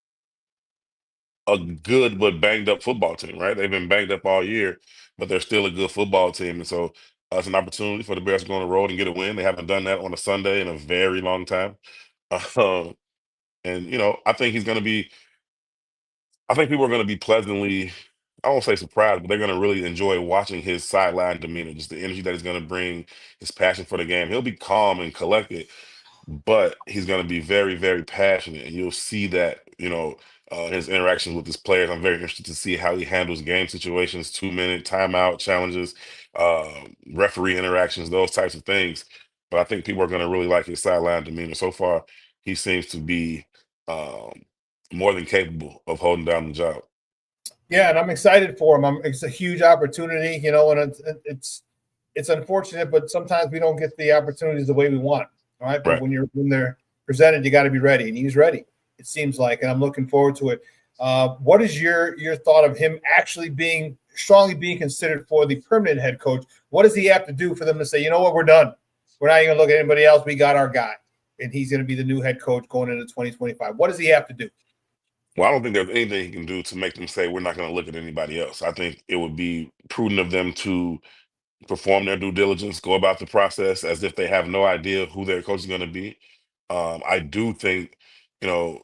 a good but banged up football team. Right? They've been banged up all year, but they're still a good football team. And so it's an opportunity for the Bears to go on the road and get a win. They haven't done that on a Sunday in a very long time. Um, and I think he's going to be. I think people are going to be pleasantly. I won't say surprised, but they're going to really enjoy watching his sideline demeanor, just the energy that he's going to bring, his passion for the game. He'll be calm and collected, but he's going to be very, very passionate, and you'll see that, his interactions with his players. I'm very interested to see how he handles game situations, 2-minute timeout challenges, referee interactions, those types of things. But I think people are going to really like his sideline demeanor. So far, he seems to be um, more than capable of holding down the job. Yeah, and I'm excited for him. It's a huge opportunity, and it's unfortunate, but sometimes we don't get the opportunities the way we want. All right, but Right. when they're presented, you got to be ready, and he's ready. It seems like, and I'm looking forward to it. What is your thought of him actually strongly being considered for the permanent head coach? What does he have to do for them to say, you know what, we're done? We're not even going to look at anybody else. We got our guy, and he's going to be the new head coach going into 2025. What does he have to do? Well, I don't think there's anything he can do to make them say we're not going to look at anybody else. I think it would be prudent of them to perform their due diligence, go about the process as if they have no idea who their coach is going to be. I do think, you know,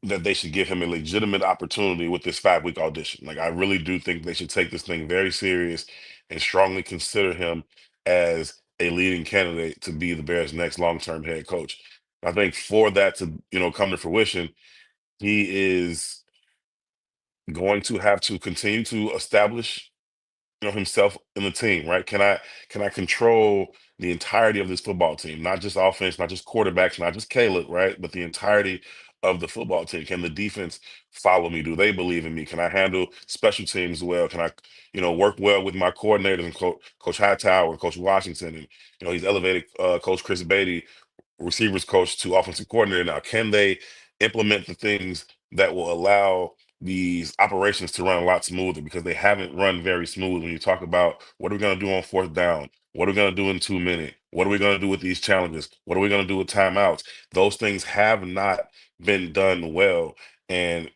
that they should give him a legitimate opportunity with this 5-week audition. Like, I really do think they should take this thing very serious and strongly consider him as a leading candidate to be the Bears' next long-term head coach. I think for that to, come to fruition, he is going to have to continue to establish, himself in the team, right? Can I control the entirety of this football team, not just offense, not just quarterbacks, not just Caleb, right? But the entirety of the football team. Can the defense follow me? Do they believe in me? Can I handle special teams well? Can I, work well with my coordinators and Coach Hightower and Coach Washington? And, he's elevated Coach Chris Beatty, receivers coach, to offensive coordinator now. Can they implement the things that will allow these operations to run a lot smoother, because they haven't run very smooth? When you talk about what are we going to do on 4th down, what are we going to do in 2-minute, what are we going to do with these challenges, what are we going to do with timeouts, those things have not been done well. And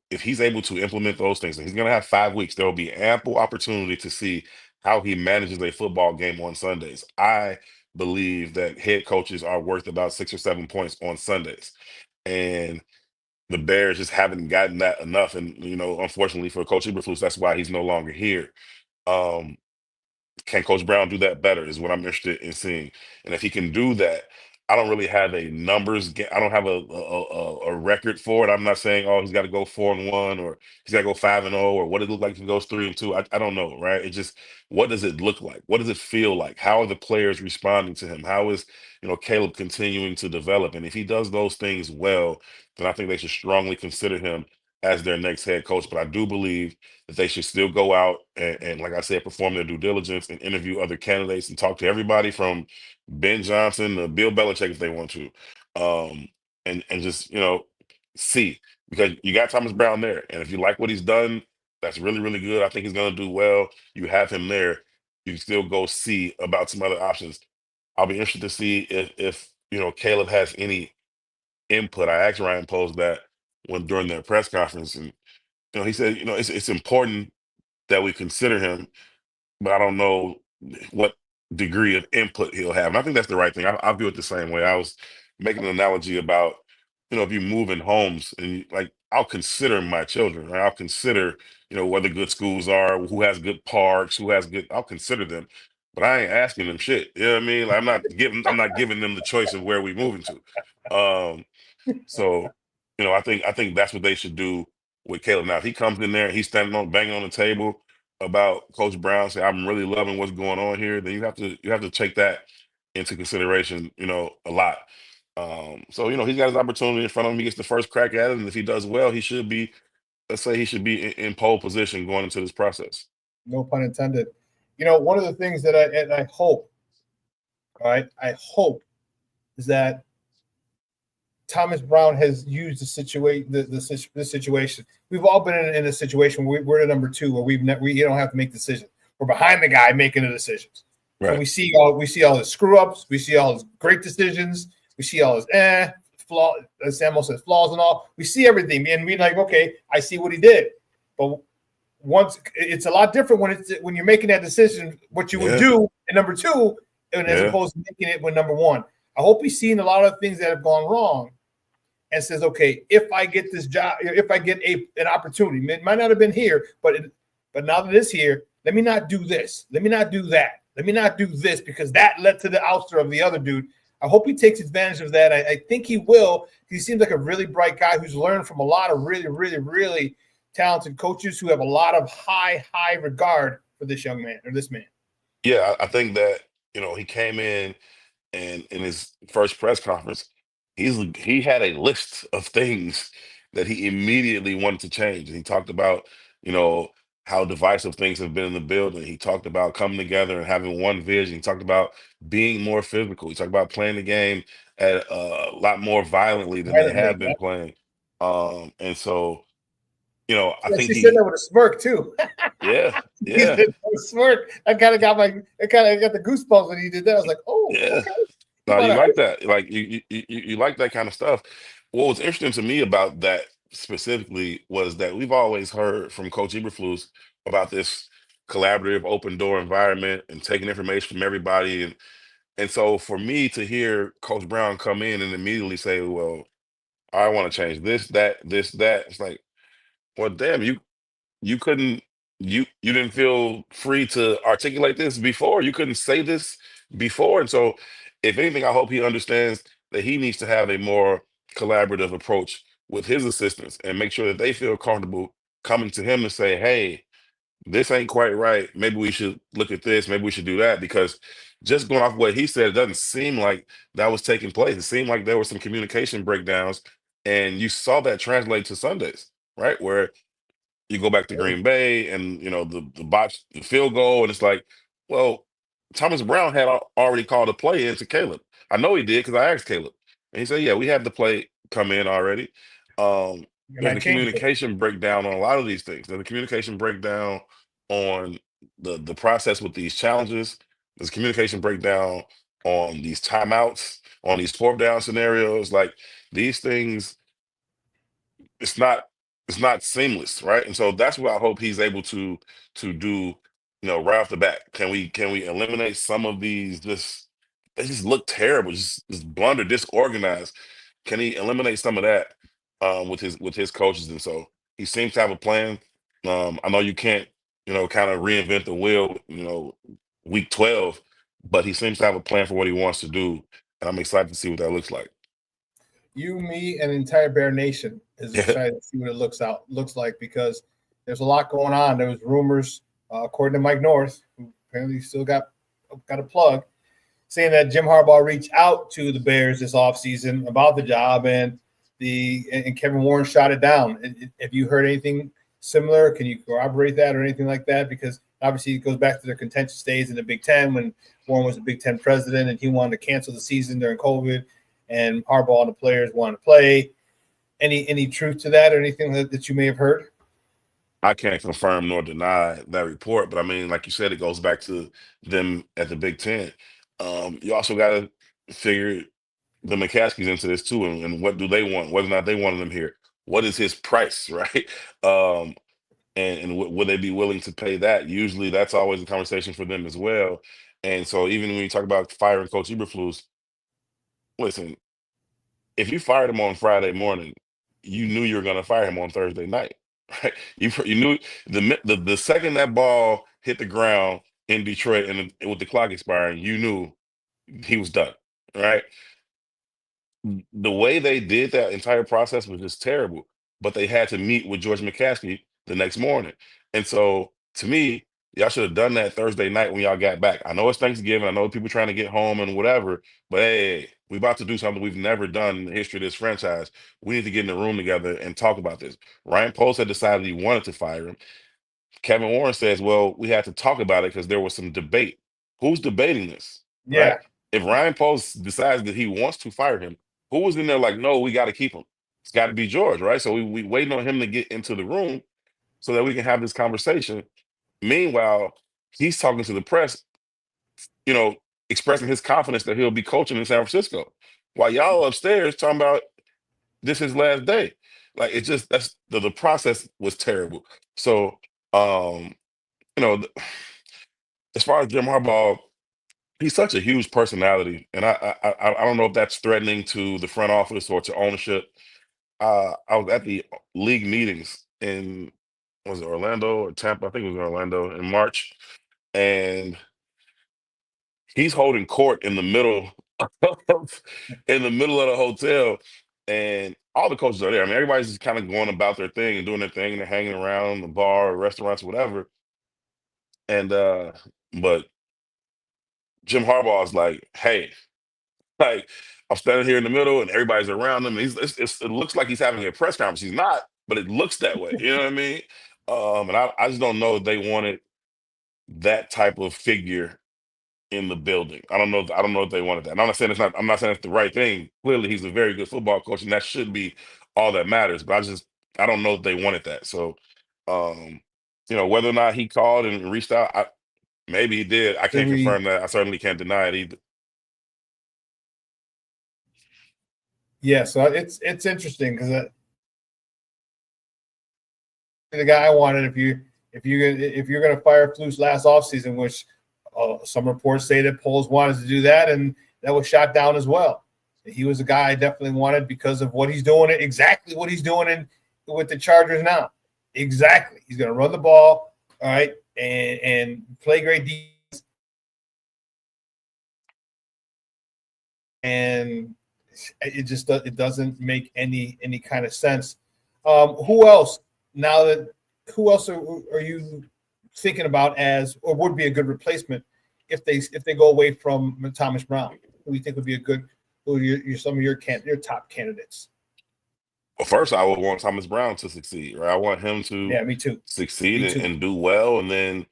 if he's able to implement those things, and he's going to have 5 weeks, there will be ample opportunity to see how he manages a football game on Sundays. I believe that head coaches are worth about 6 or 7 points on Sundays, and the Bears just haven't gotten that enough. And unfortunately for Coach Eberflus, that's why he's no longer here. Um, can Coach Brown do that better is what I'm interested in seeing. And if he can do that, I don't really have a I don't have a record for it. I'm not saying, oh, he's got to go 4-1 or he's got to go 5-0 or what it look like if he goes 3-2. I don't know, right? It just, what does it look like? What does it feel like? How are the players responding to him? How is, Caleb continuing to develop? And if he does those things well, then I think they should strongly consider him as their next head coach. But I do believe that they should still go out and, like I said, perform their due diligence and interview other candidates and talk to everybody from Ben Johnson to Bill Belichick if they want to, and just see, because you got Thomas Brown there, and if you like what he's done, that's really, really good. I think he's going to do well. You have him there. You can still go see about some other options. I'll be interested to see if Caleb has any input. I asked Ryan Post that when during their press conference, and he said, it's important that we consider him, but I don't know what degree of input he'll have. And I think that's the right thing. I view it the same way. I was making an analogy about, if you move in homes and like, I'll consider my children, right? I'll consider, where the good schools are, who has good parks, who has good, I'll consider them. but I ain't asking them shit. You know what I mean? Like, I'm not giving them the choice of where we moving to. So, I think that's what they should do with Caleb. Now, if he comes in there and he's banging on the table about Coach Brown, say, I'm really loving what's going on here, then you have to take that into consideration, a lot. So, he's got his opportunity in front of him. He gets the first crack at it, and if he does well, let's say he should be in pole position going into this process. No pun intended. One of the things that I hope, all right, I hope is that Thomas Brown has used this situation. We've all been in a situation where we're at number 2, where we don't have to make decisions. We're behind the guy making the decisions. Right. And we see all his screw ups. We see all his great decisions. We see all his flaw, as Samuel says, flaws and all. We see everything, and we're like, okay, I see what he did. But once it's a lot different when you're making that decision, what you would do in number 2, and as opposed to making it with number 1. I hope he's seen a lot of things that have gone wrong and says, okay, if I get this job, if I get an opportunity, it might not have been here, but now that it's here, let me not do this. Let me not do that. Let me not do this because that led to the ouster of the other dude. I hope he takes advantage of that. I think he will. He seems like a really bright guy who's learned from a lot of really, really, really talented coaches who have a lot of high regard for this young man or this man. Yeah, I think that, he came in and in his first press conference, he had a list of things that he immediately wanted to change. And he talked about, how divisive things have been in the building. He talked about coming together and having one vision. He talked about being more physical. He talked about playing the game at a lot more violently than they have been playing. And so, I think she said that with a smirk too. Yeah. Smirk. I kind of got the goosebumps when he did that. I was like, oh, yeah. okay. No, you like that. Like you like that kind of stuff. What was interesting to me about that specifically was that we've always heard from Coach Eberflus about this collaborative, open door environment and taking information from everybody. And so for me to hear Coach Brown come in and immediately say, well, I want to change this, that, it's like, well, damn, you couldn't you didn't feel free to articulate this before. You couldn't say this before. And so if anything, I hope he understands that he needs to have a more collaborative approach with his assistants and make sure that they feel comfortable coming to him to say, hey, this ain't quite right. Maybe we should look at this. Maybe we should do that. Because just going off what he said, it doesn't seem like that was taking place. It seemed like there were some communication breakdowns. And you saw that translate to Sundays, right? Where you go back to Green Bay and, the botch, the field goal. And it's like, well, Thomas Brown had already called a play into Caleb. I know he did because I asked Caleb. And he said, yeah, we had the play come in already. There's a communication breakdown on a lot of these things. There's a communication breakdown on the process with these challenges. There's a communication breakdown on these timeouts, on these 4th down scenarios. Like these things, it's not seamless, right? And so that's what I hope he's able to do, right off the bat. Can we eliminate some of these they just look terrible, just blunder, disorganized. Can he eliminate some of that with his coaches? And so he seems to have a plan. I know you can't, kind of reinvent the wheel, week 12, but he seems to have a plan for what he wants to do. And I'm excited to see what that looks like. You, me, and the entire Bear Nation is excited to see what it looks like because there's a lot going on. There was rumors, according to Mike North, who apparently still got a plug, saying that Jim Harbaugh reached out to the Bears this offseason about the job, and Kevin Warren shot it down. Have you heard anything similar? Can you corroborate that or anything like that? Because obviously it goes back to their contentious days in the Big Ten when Warren was the Big Ten president and he wanted to cancel the season during COVID. And Harbaugh and the players want to play. Any truth to that or anything that you may have heard? I can't confirm nor deny that report, but I mean, like you said, it goes back to them at the Big Ten. You also got to figure the McCaskies into this too, and what do they want? Whether or not they wanted them here. What is his price, right? And would they be willing to pay that? Usually, that's always a conversation for them as well. And so, even when you talk about firing Coach Eberflus, listen, if you fired him on Friday morning, you knew you were going to fire him on Thursday night, right? You knew the second that ball hit the ground, in Detroit and with the clock expiring, you knew he was done, right? The way they did that entire process was just terrible. But they had to meet with George McCaskey the next morning. And so to me, y'all should have done that Thursday night when y'all got back. I know it's Thanksgiving. I know people trying to get home and whatever, but hey, we about to do something we've never done in the history of this franchise. We need to get in the room together and talk about this. Ryan Post had decided he wanted to fire him. Kevin Warren says, well, we had to talk about it because there was some debate. Who's debating this? Right? Yeah. If Ryan Post decides that he wants to fire him, who was in there like, no, we got to keep him? It's got to be George, right? So we waiting on him to get into the room so that we can have this conversation. Meanwhile, he's talking to the press, you know, expressing his confidence that he'll be coaching in San Francisco. While y'all upstairs talking about this his last day. Like it just that's the process was terrible. So you know, as far as Jim Harbaugh, he's such a huge personality, and I don't know if that's threatening to the front office or to ownership. I was at the league meetings in was it Orlando or Tampa? I think it was in Orlando in March, and he's holding court in the middle of the hotel, and all the coaches are there. I mean, everybody's just kind of going about their thing and doing their thing, and they're hanging around the bar, or restaurants, whatever. And but Jim Harbaugh is like, hey, like I'm standing here in the middle and everybody's around him. It looks like he's having a press conference. He's not, but it looks that way. You know what I mean? And I just don't know if they wanted that type of figure in the building. I don't know. I don't know if they wanted that. And I'm not saying it's not. I'm not saying it's the right thing. Clearly, he's a very good football coach, and that should be all that matters. But I don't know if they wanted that. So, um, whether or not he called and reached out, maybe he did. I can't confirm that. I certainly can't deny it either. Yeah, so it's interesting because the guy I wanted. If you're going to fire Flus last offseason, which some reports say that Poles wanted to do that, and that was shot down as well. He was a guy I definitely wanted because of what he's doing, exactly what he's doing with the Chargers now. Exactly, he's going to run the ball, all right, and play great defense, and it doesn't make any kind of sense. Who else are you thinking about as or would be a good replacement if they go away from Thomas Brown? Who do you think would be a good? Who are some of your top candidates? Well, first, I would want Thomas Brown to succeed, right? I want him to me too. Succeed and do well, and then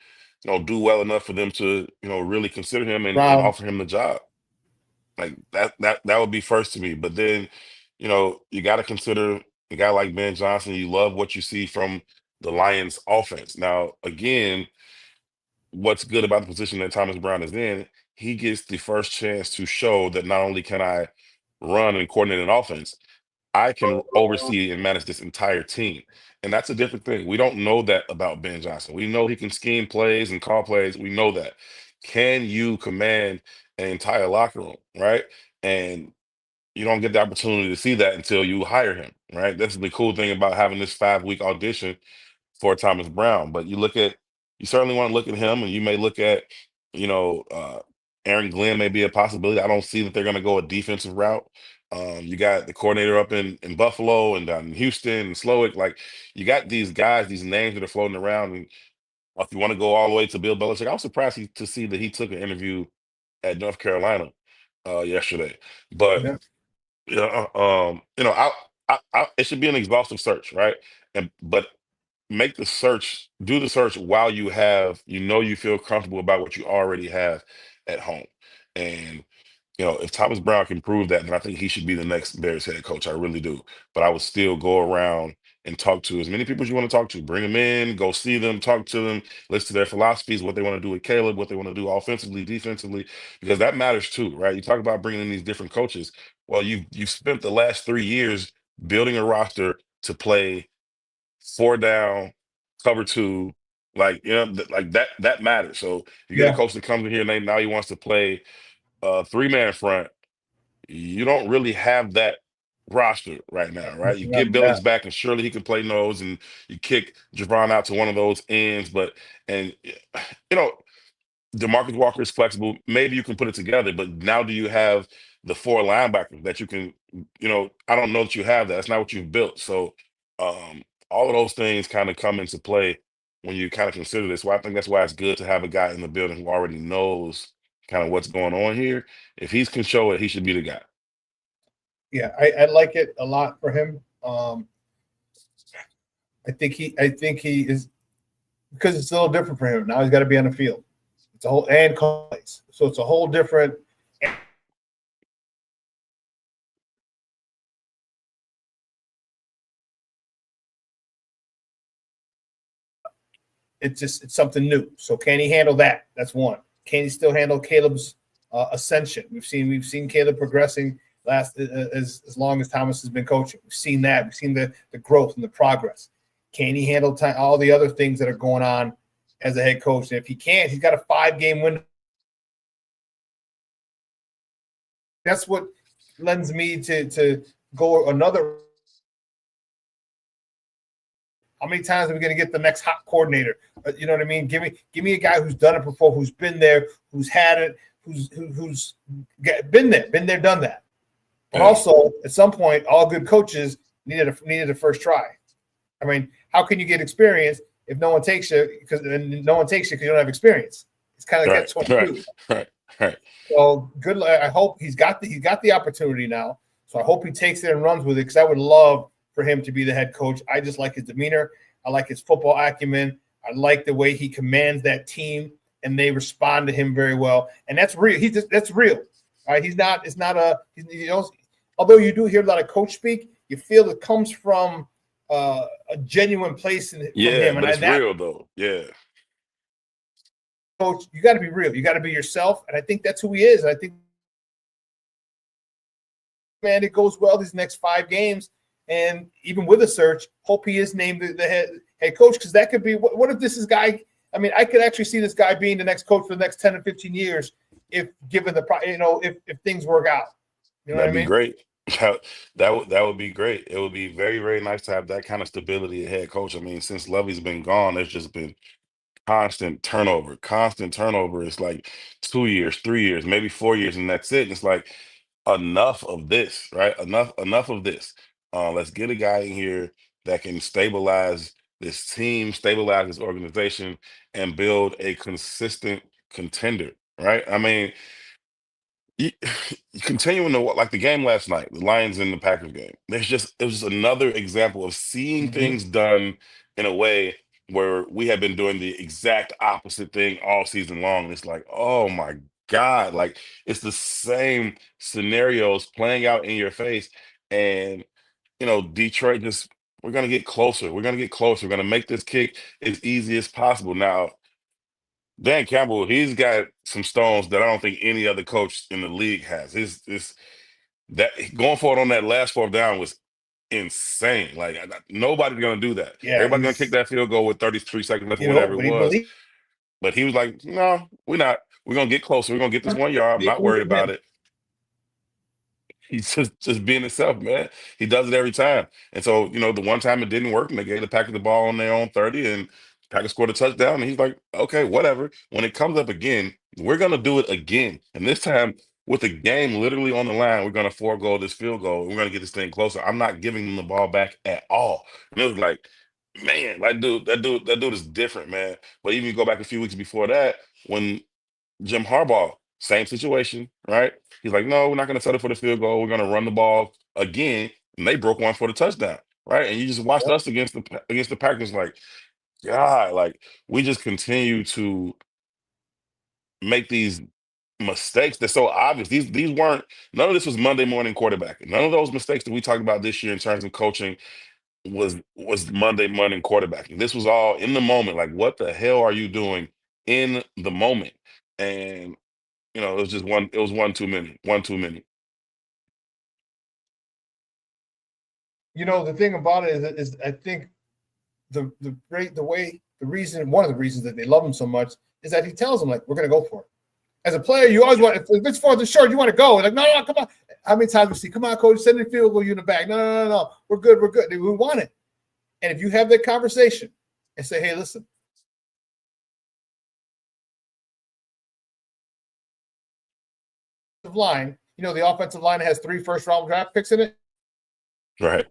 do well enough for them to really consider him and offer him the job. Like that would be first to me. But then, you got to consider a guy like Ben Johnson. You love what you see from the Lions offense. Now, again, what's good about the position that Thomas Brown is in, he gets the first chance to show that not only can I run and coordinate an offense, I can oversee and manage this entire team. And that's a different thing. We don't know that about Ben Johnson. We know he can scheme plays and call plays. We know that. Can you command an entire locker room, right? And you don't get the opportunity to see that until you hire him, right? That's the cool thing about having this 5-week audition for Thomas Brown. But you certainly want to look at him, and you may look at, Aaron Glenn may be a possibility. I don't see that they're going to go a defensive route. You got the coordinator up in Buffalo and down in Houston and Slowick. Like, you got these guys, these names that are floating around. And if you want to go all the way to Bill Belichick, I was surprised to see that he took an interview at North Carolina yesterday. But it should be an exhaustive search, right? But do the search while you feel comfortable about what you already have at home. And if Thomas Brown can prove that, then I think he should be the next Bears head coach. I really do. But I would still go around and talk to as many people as you want to talk to. Bring them in, go see them, talk to them, listen to their philosophies, what they want to do with Caleb, what they want to do offensively, defensively, because that matters too, right? You talk about bringing in these different coaches. Well, you've spent the last 3 years building a roster to play 4 down, cover 2, like like that matters. So you get a coach that comes in here and now he wants to play 3-man front. You don't really have that roster right now, right? You get Billings back, and surely he can play nose, and you kick Javon out to one of those ends. But you know, DeMarcus Walker is flexible. Maybe you can put it together, but now do you have the 4 linebackers that you can, I don't know that you have that. That's not what you've built. So all of those things kind of come into play when you kind of consider this. Well, I think that's why it's good to have a guy in the building who already knows kind of what's going on here. If he can show it, he should be the guy. Yeah, I like it a lot for him. I think he is, because it's a little different for him. Now he's got to be on the field. It's a whole and plays. So it's a whole different. It's something new. So can he handle that? That's one. Can he still handle Caleb's ascension? We've seen Caleb progressing as long as Thomas has been coaching. We've seen that. We've seen the growth and the progress. Can he handle all the other things that are going on as a head coach? And if he can't, he's got a 5-game window. That's what lends me to go another. How many times are we going to get the next hot coordinator? You know what I mean? Give me a guy who's done it before, who's been there, who's had it, who's been there, done that. But also, at some point, all good coaches needed a first try. I mean, how can you get experience if no one takes you because you don't have experience? It's kind of like catch-22. Right. So good. I hope he's got the opportunity now. So I hope he takes it and runs with it, because I would love for him to be the head coach. I just like his demeanor. I like his football acumen. I like the way he commands that team, and they respond to him very well. And that's real. That's real. All right. He's not. It's not a. Although you do hear a lot of coach speak, you feel it comes from a genuine place from him. But it's real though. Yeah. Coach, you got to be real. You got to be yourself, and I think that's who he is. And I think, man, it goes well these next 5 games, and even with a search, hope he is named the head coach, because that could be. What if this is guy? I mean, I could actually see this guy being the next coach for the next 10 or 15 years if given the if things work out. You know That'd what I mean? be great. That would be great. It would be very, very nice to have that kind of stability at head coach. I mean, since Lovey's been gone, there's just been constant turnover. It's like 2 years, 3 years, maybe 4 years, and that's it. And it's like enough of this, right? Enough of this. Let's get a guy in here that can stabilize this team, stabilize this organization, and build a consistent contender, right? I mean, you, continuing to like the game last night, the Lions and the Packers game. It was just another example of seeing things done in a way where we have been doing the exact opposite thing all season long. It's like, oh my God, like it's the same scenarios playing out in your face. And Detroit we're gonna get closer. We're gonna get closer. We're gonna make this kick as easy as possible. Now, Dan Campbell, he's got some stones that I don't think any other coach in the league has. His that going for it on that last 4th down was insane. Like nobody's gonna do that. Yeah, Everybody's gonna kick that field goal with 33 seconds left, or whatever it was. But he was like, "No, we're not. We're gonna get closer. We're gonna get this 1 yard. I'm not worried about it." He's just being himself, man. He does it every time. And so, the one time it didn't work and they gave the Packers the ball on their own 30 and Packers scored a touchdown. And he's like, okay, whatever. When it comes up again, we're going to do it again. And this time, with the game literally on the line, we're going to forego this field goal. We're going to get this thing closer. I'm not giving them the ball back at all. And it was like, man, that dude is different, man. But even you go back a few weeks before that, when Jim Harbaugh, same situation, right? He's like, no, we're not going to settle for the field goal. We're going to run the ball again, and they broke one for the touchdown, right? And you just watched us against the Packers, like, God, like we just continue to make these mistakes that's so obvious. These weren't. None of this was Monday morning quarterbacking. None of those mistakes that we talked about this year in terms of coaching was Monday morning quarterbacking. This was all in the moment. Like, what the hell are you doing in the moment? And it was just one. It was one too many. One too many. The thing about it is I think one of the reasons that they love him so much is that he tells them, like, we're going to go for it. As a player, you always want, if it's for the short, you want to go. Like, no, come on. How many times we see, come on, coach, send the field goal, you in the back. No. We're good. We want it. And if you have that conversation and say, hey, listen, line, the offensive line has 3 first-round draft picks in it. Right.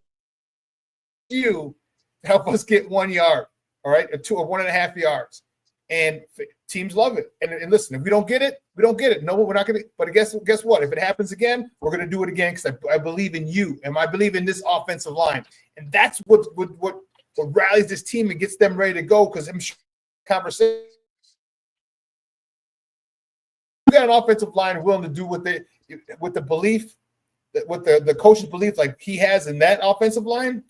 You help us get 1 yard, all right, or 2 or 1.5 yards. And teams love it. And listen, if we don't get it, we don't get it. No, we're not going to. But guess what? If it happens again, we're going to do it again because I believe in you and I believe in this offensive line. And that's what rallies this team and gets them ready to go. Because I'm sure conversation. You got an offensive line willing to do with the belief, with the coach's belief, like he has in that offensive line.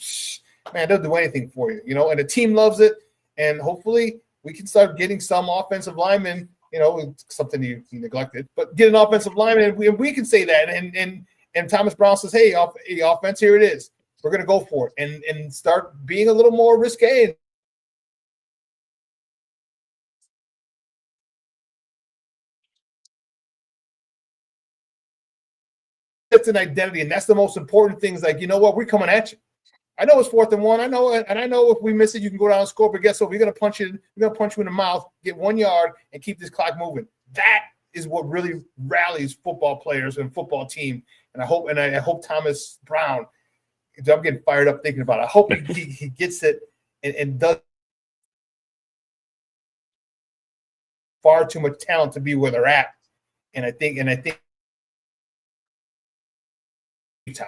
Man, they'll do anything for you, And the team loves it. And hopefully we can start getting some offensive linemen, it's something you neglected, but get an offensive lineman, and we can say that. And Thomas Brown says, hey, offense, here it is. We're going to go for it and start being a little more risque. It's an identity, and that's the most important thing. Is like, you know what? We're coming at you. I know it's 4th and 1. I know if we miss it, you can go down and score. But guess what? We're gonna punch you. We're gonna punch you in the mouth, get 1 yard, and keep this clock moving. That is what really rallies football players and football team. And I hope Thomas Brown. I'm getting fired up thinking about it. I hope he gets it and does. Far too much talent to be where they're at, and I think time.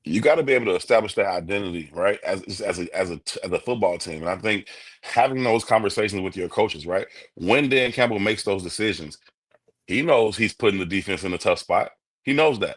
You got to be able to establish that identity, right? As a football team, and I think having those conversations with your coaches, right? When Dan Campbell makes those decisions, he knows he's putting the defense in a tough spot. He knows that,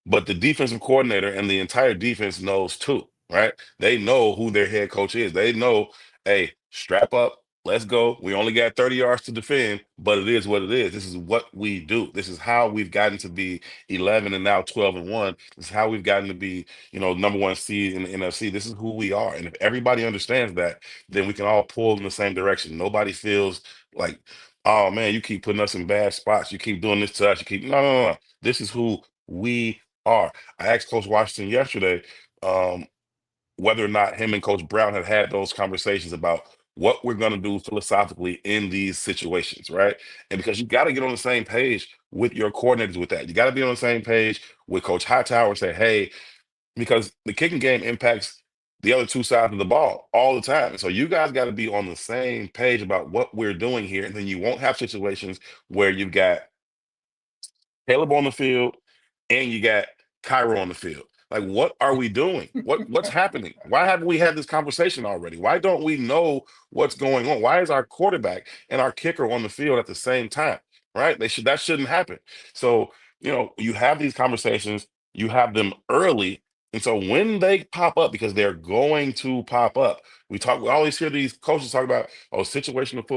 but the defensive coordinator and the entire defense knows too, right? They know who their head coach is. They know, hey, strap up. Let's go. We only got 30 yards to defend, but it is what it is. This is what we do. This is how we've gotten to be 11 and now 12 and 1. This is how we've gotten to be, number 1 seed in the NFC. This is who we are. And if everybody understands that, then we can all pull in the same direction. Nobody feels like, oh man, you keep putting us in bad spots. You keep doing this to us. No. This is who we are. I asked Coach Washington yesterday whether or not him and Coach Brown had those conversations about what we're going to do philosophically in these situations, right? And because you got to get on the same page with your coordinators with that. You got to be on the same page with Coach Hightower and say, hey, because the kicking game impacts the other 2 sides of the ball all the time. So you guys got to be on the same page about what we're doing here. And then you won't have situations where you've got Caleb on the field and you got Cairo on the field. Like, what are we doing? What's happening? Why haven't we had this conversation already? Why don't we know what's going on? Why is our quarterback and our kicker on the field at the same time? Right? That shouldn't happen. So, you have these conversations, you have them early. And so when they pop up, because they're going to pop up, we always hear these coaches talk about, situational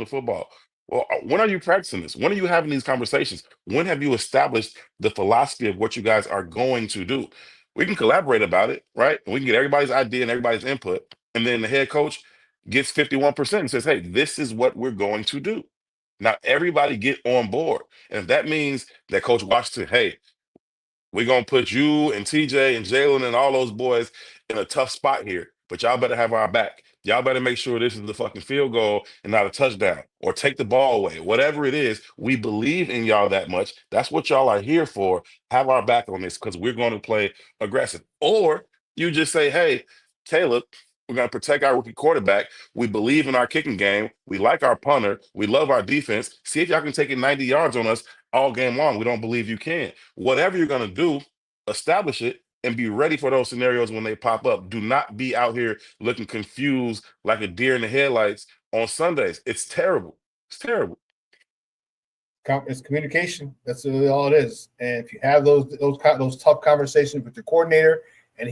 football. Well, when are you practicing this? When are you having these conversations? When have you established the philosophy of what you guys are going to do? We can collaborate about it, right? We can get everybody's idea and everybody's input. And then the head coach gets 51% and says, hey, this is what we're going to do. Now, everybody get on board. And if that means that Coach Washington, hey, we're going to put you and TJ and Jalen and all those boys in a tough spot here, but y'all better have our back. Y'all better make sure this is the fucking field goal and not a touchdown, or take the ball away. Whatever it is, we believe in y'all that much. That's what y'all are here for. Have our back on this because we're going to play aggressive. Or you just say, hey, Caleb, we're going to protect our rookie quarterback. We believe in our kicking game. We like our punter. We love our defense. See if y'all can take it 90 yards on us all game long. We don't believe you can. Whatever you're going to do, establish it and be ready for those scenarios when they pop up. Do not be out here looking confused like a deer in the headlights on Sundays. It's terrible. It's terrible. It's communication. That's really all it is. And if you have those tough conversations with the coordinator, and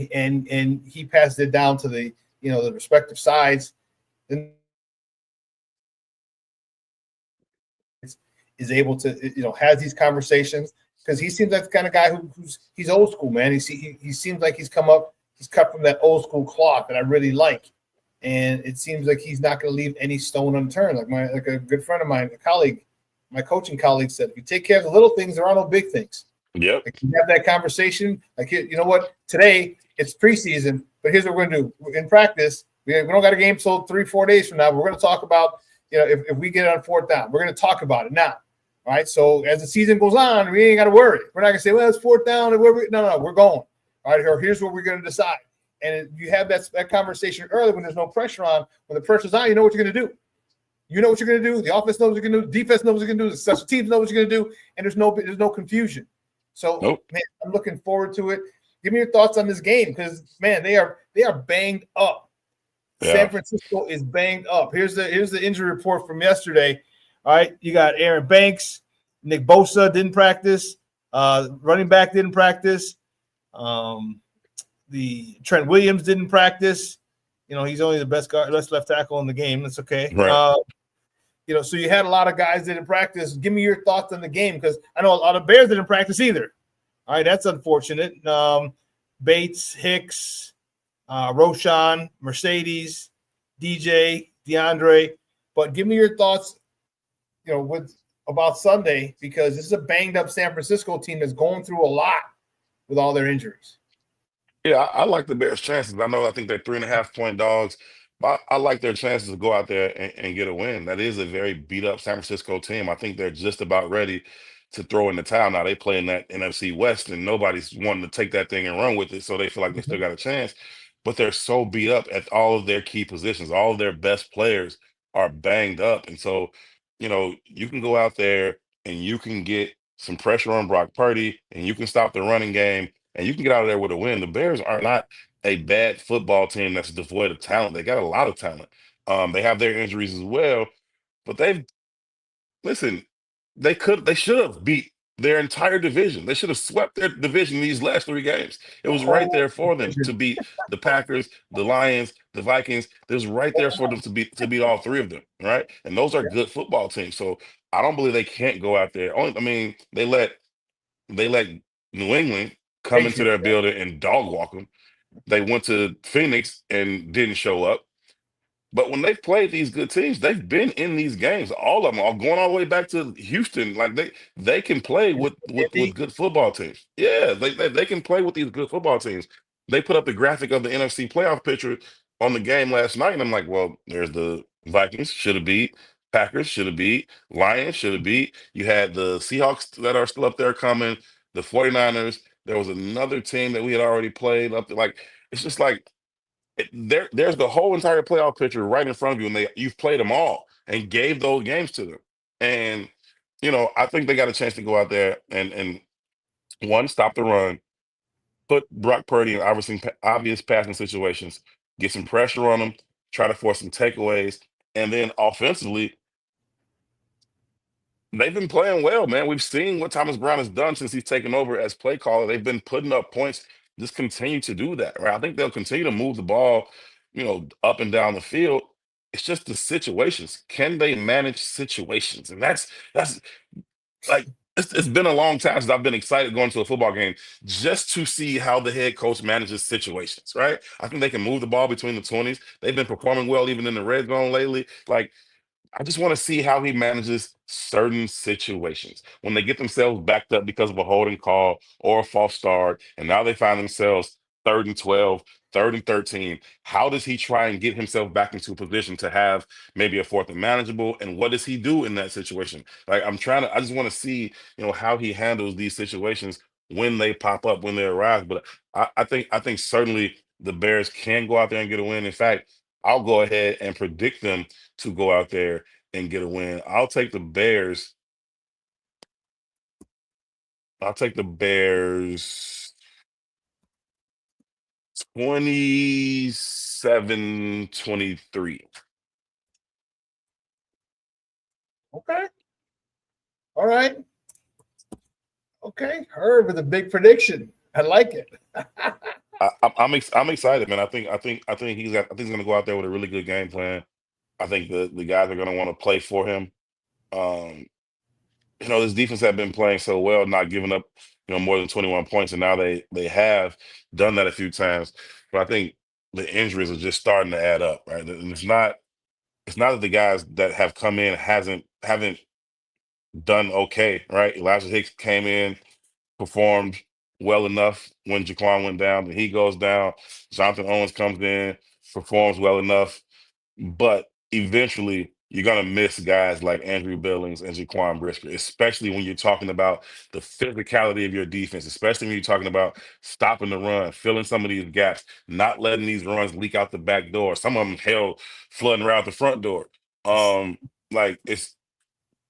he passes it down to the the respective sides, then is able to has these conversations, because he seems like the kind of guy he's old school, man. He seems like he's cut from that old school cloth that I really like, and it seems like he's not going to leave any stone unturned. Like a good friend of mine, a colleague, my coaching colleague said, if you take care of the little things, there are no big things. Yep. Like, you have that conversation. Like, you know what? Today it's preseason, but here's what we're going to do in practice. We don't got a game till 3-4 days from now. We're going to talk about, if we get it on 4th down, we're going to talk about it now. All right. So as the season goes on, we ain't got to worry. We're not gonna say, well, it's fourth down. No, we're going. All right. Or here's what we're gonna decide. And you have that conversation early when there's no pressure on. When the pressure's on, you know what you're gonna do. You know what you're gonna do. The offense knows what you're gonna do. The defense knows what you're gonna do. The special teams know what you're gonna do. And there's no confusion. So man, I'm looking forward to it. Give me your thoughts on this game because man, they are banged up. Yeah. San Francisco is banged up. Here's the injury report from yesterday. All right, you got Aaron Banks, Nick Bosa didn't practice, running back didn't practice, the Trent Williams didn't practice. You know, he's only the best left tackle in the game. That's okay. Right. You know, so you had a lot of guys that didn't practice. Give me your thoughts on the game because I know a lot of Bears didn't practice either. All right, that's unfortunate. Bates, Hicks, Roshan, Mercedes, DJ, DeAndre. But give me your thoughts, you know, about Sunday because this is a banged up San Francisco team that's going through a lot with all their injuries. Yeah, I like the Bears' chances. I think they're 3.5-point dogs. But I like their chances to go out there and get a win. That is a very beat up San Francisco team. I think they're just about ready to throw in the towel. Now they play in that NFC West, and nobody's wanting to take that thing and run with it. So they feel like they still got a chance. But they're so beat up at all of their key positions. All of their best players are banged up. And so, you know, you can go out there and you can get some pressure on Brock Purdy, and you can stop the running game, and you can get out of there with a win. The Bears are not a bad football team that's devoid of talent. They got a lot of talent. They have their injuries as well, but listen, they should have beat their entire division. They should have swept their division in these last 3 games. It was right there for them to beat the Packers, the Lions, the Vikings. It was right there for them to beat all 3 of them, right? And those are good football teams. So I don't believe they can't go out there. They let New England come into their building and dog walk them. They went to Phoenix and didn't show up. But when they've played these good teams, they've been in these games. All of them are going all the way back to Houston. Like they can play with good football teams. Yeah, they can play with these good football teams. They put up the graphic of the NFC playoff picture on the game last night, and I'm like, well, there's the Vikings should have beat, Packers should have beat, Lions should have beat. You had the Seahawks that are still up there coming, the 49ers. There was another team that we had already played up there. Like it's just like there's the whole entire playoff picture right in front of you, and you've played them all and gave those games to them. And you know, I think they got a chance to go out there and one, stop the run, put Brock Purdy in obvious passing situations, get some pressure on them, try to force some takeaways, and then offensively, they've been playing well, man. We've seen what Thomas Brown has done since he's taken over as play caller. They've been putting up points. Just continue to do that, right? I think they'll continue to move the ball, you know, up and down the field. It's just the situations. Can they manage situations? And that's like it's been a long time since I've been excited going to a football game just to see how the head coach manages situations, right? I think they can move the ball between the 20s. They've been performing well even in the red zone lately. Like I just want to see how he manages certain situations when they get themselves backed up because of a holding call or a false start, and now they find themselves 3rd and 12, 3rd and 13. How does he try and get himself back into a position to have maybe a 4th and manageable? And what does he do in that situation? Like I just want to see, you know, how he handles these situations when they pop up, when they arise. But I think certainly the Bears can go out there and get a win. In fact, I'll go ahead and predict them to go out there and get a win. I'll take the Bears. I'll take the Bears 27-23. Okay. All right. Okay. Herb with a big prediction. I like it. I'm excited, man. I think he's going to go out there with a really good game plan. I think the guys are going to want to play for him. You know, this defense have been playing so well, not giving up, you know, more than 21 points, and now they have done that a few times. But I think the injuries are just starting to add up, right? And it's not that the guys that have come in haven't done okay, right? Elijah Hicks came in, performed well enough when Jaquan went down, then he goes down. Jonathan Owens comes in, performs well enough, but eventually you're gonna miss guys like Andrew Billings and Jaquan Brisker, especially when you're talking about the physicality of your defense, especially when you're talking about stopping the run, filling some of these gaps, not letting these runs leak out the back door. Some of them hell flooding around the front door. Like it's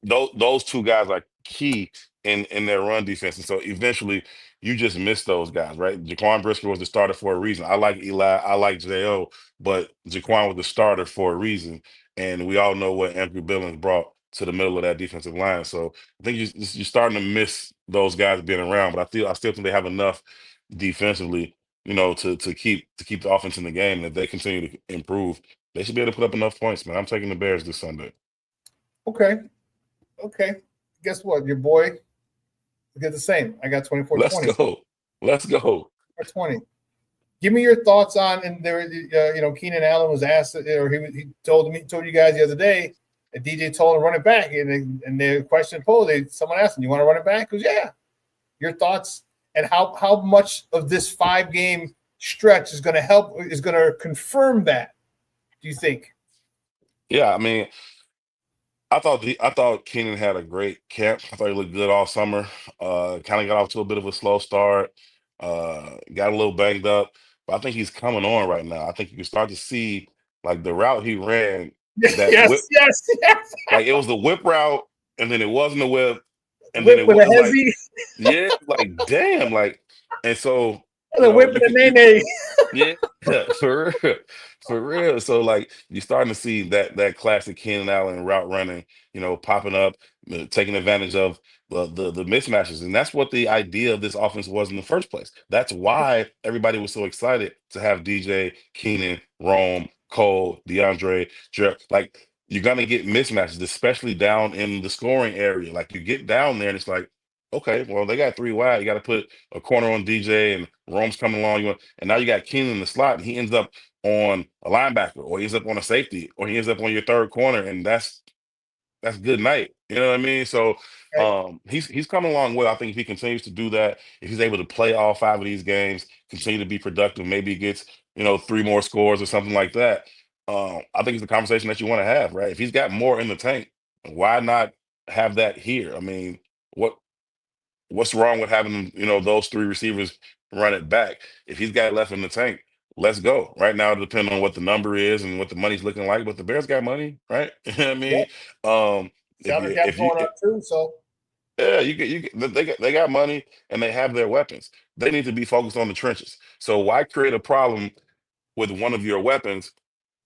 those two guys are key in their run defense. And so eventually you just miss those guys, right? Jaquan Brisker was the starter for a reason. I like Eli, I like J.O., but Jaquan was the starter for a reason. And we all know what Andrew Billings brought to the middle of that defensive line. So I think you're starting to miss those guys being around, but I still think they have enough defensively, to keep the offense in the game. And if they continue to improve, they should be able to put up enough points, man. I'm taking the Bears this Sunday. Okay. Guess what? Your boy did the same. I got 24-20. Let's go. 20. Give me your thoughts on, and there, Keenan Allen was asked, or he told you guys the other day that DJ told him run it back, and the question posed, someone asked him, "You want to run it back?" He goes, "Yeah." Your thoughts, and how much of this 5-game stretch is going to confirm that? Do you think? Yeah, I mean, I thought Keenan had a great camp. I thought he looked good all summer. Kind of got off to a bit of a slow start. Got a little banged up, but I think he's coming on right now. I think you can start to see like the route he ran. Yes. Like it was the whip route, and then it wasn't a whip, and whip then it with was a hezzy. yeah, like damn, like, and so the whip with a nene. yeah, for real. So like you're starting to see that classic Keenan Allen route running, popping up, taking advantage of the mismatches, and that's what the idea of this offense was in the first place. That's why everybody was so excited to have DJ, Keenan, Rome, Cole, DeAndre, like you're gonna get mismatches, especially down in the scoring area. Like you get down there and it's like, okay, well, they got 3 wide. You got to put a corner on DJ, and Rome's coming along. And now you got Keenan in the slot, and he ends up on a linebacker, or he ends up on a safety, or he ends up on your third corner, and that's good night. You know what I mean? So he's coming along well. I think if he continues to do that, if he's able to play all 5 of these games, continue to be productive, maybe he gets 3 more scores or something like that. I think it's the conversation that you want to have, right? If he's got more in the tank, why not have that here? I mean, what's wrong with having those 3 receivers run it back? If he's got it left in the tank, let's go. Right now, depending on what the number is and what the money's looking like, but the Bears got money, right? You know what I mean, Salary cap going up too, so yeah, they got money and they have their weapons. They need to be focused on the trenches. So why create a problem with one of your weapons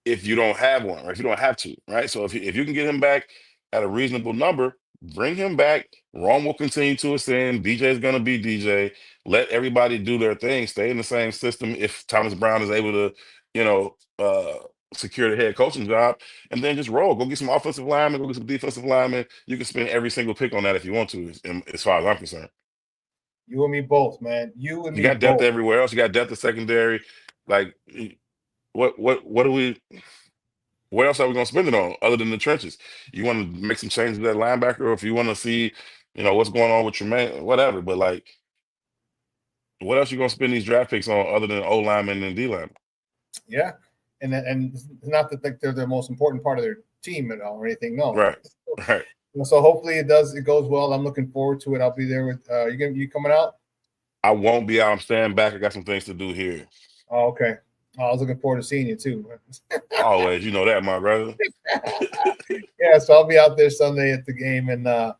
if you don't have one, or if you don't have to, right? So if you can get him back at a reasonable number, bring him back. Rome will continue to ascend. DJ is going to be DJ. Let everybody do their thing. Stay in the same system. If Thomas Brown is able to, secure the head coaching job, and then just roll. Go get some offensive linemen. Go get some defensive linemen. You can spend every single pick on that if you want to, as far as I'm concerned. You and me both, man. You and me. You got depth everywhere else. You got depth at secondary. Like, what do we? What else are we going to spend it on other than the trenches? You want to make some changes to that linebacker, or if you want to see, what's going on with Tremaine, whatever. But like, what else you going to spend these draft picks on other than O lineman and D lineman? Yeah, and not that they're the most important part of their team at all or anything. No, right. So hopefully it goes well. I'm looking forward to it. I'll be there with you coming out? I won't be out. I'm staying back. I got some things to do here. Oh, okay. I was looking forward to seeing you too. Always, you know that, my brother. Yeah, so I'll be out there Sunday at the game, and and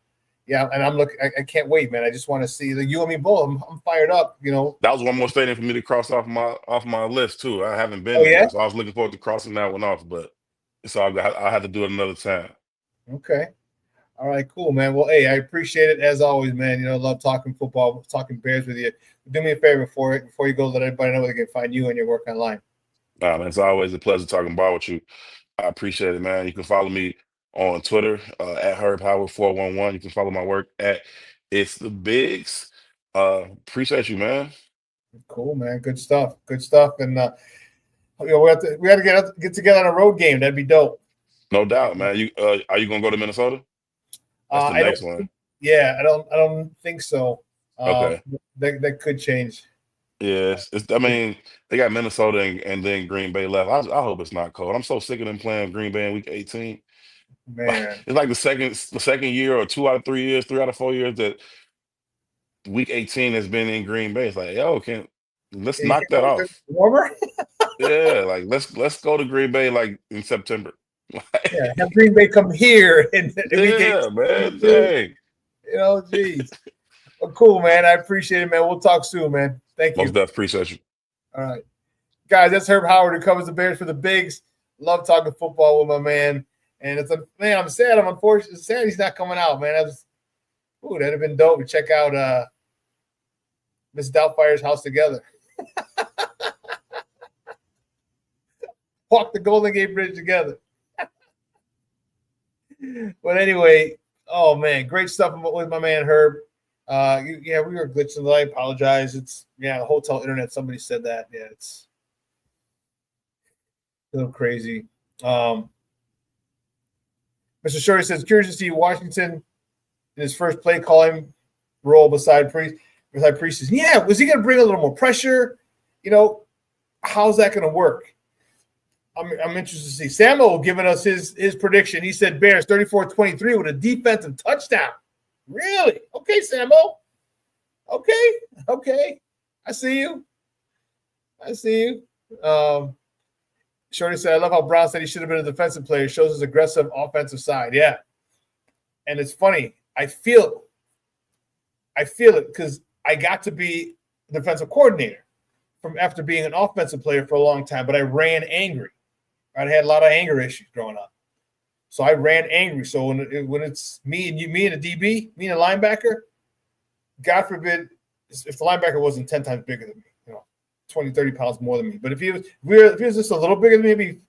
I'm looking. I can't wait, man. I just want to see you and me both. I'm fired up. That was one more stadium for me to cross off my list too. I haven't been there, yeah? So I was looking forward to crossing that one off, but it's all good. I had to do it another time. Okay. All right, cool, man. Well, hey, I appreciate it as always, man. I love talking football, talking Bears with you. Do me a favor before you go, let everybody know where they can find you and your work online. Man, it's always a pleasure talking ball with you. I appreciate it, man. You can follow me on Twitter at HerBHoward411. You can follow my work at It's the Bigs. Appreciate you, man. Cool, man. Good stuff. And we have to get together on a road game. That'd be dope. No doubt, man. Are you gonna go to Minnesota? That's the next one. Yeah, I don't think so. Okay. That could change. Yeah, I mean, they got Minnesota and then Green Bay left. I hope it's not cold. I'm so sick of them playing Green Bay in week 18. Man. It's like the second year or 2 out of 3 years, 3 out of 4 years that week 18 has been in Green Bay. It's like, yo, let's Yeah, you knock that get off. warmer. Yeah, like let's go to Green Bay like in September. Yeah, have Green Bay come here in week 18. Yeah, man. Dang. You know, geez. Well, cool, man. I appreciate it, man. We'll talk soon, man. Thank you. Most definitely appreciate you. All right. Guys, that's Herb Howard who covers the Bears for the Bigs. Love talking football with my man. And it's man, I'm sad. I'm unfortunate. Sad he's not coming out, man. That'd have been dope to check out Miss Doubtfire's house together. Walk the Golden Gate Bridge together. But anyway, oh man, great stuff with my man Herb. Yeah, we were glitching. I apologize. It's hotel internet. Somebody said that. Yeah, it's a little crazy. Mr. Shorty says, curious to see Washington in his first play calling role beside Priest. Yeah, was he going to bring a little more pressure? How's that going to work? I'm interested to see. Samuel giving us his prediction. He said Bears 34-23 with a defensive touchdown. Really? Okay, Samuel. Okay. I see you. Shorty said, I love how Brown said he should have been a defensive player. Shows his aggressive offensive side. Yeah. And it's funny. I feel it because I got to be the defensive coordinator from after being an offensive player for a long time, but I ran angry. I had a lot of anger issues growing up. So I ran angry. So when it's me and a DB, me and a linebacker, God forbid, if the linebacker wasn't 10 times bigger than me, 20, 30 pounds more than me. But if he was just a little bigger than me,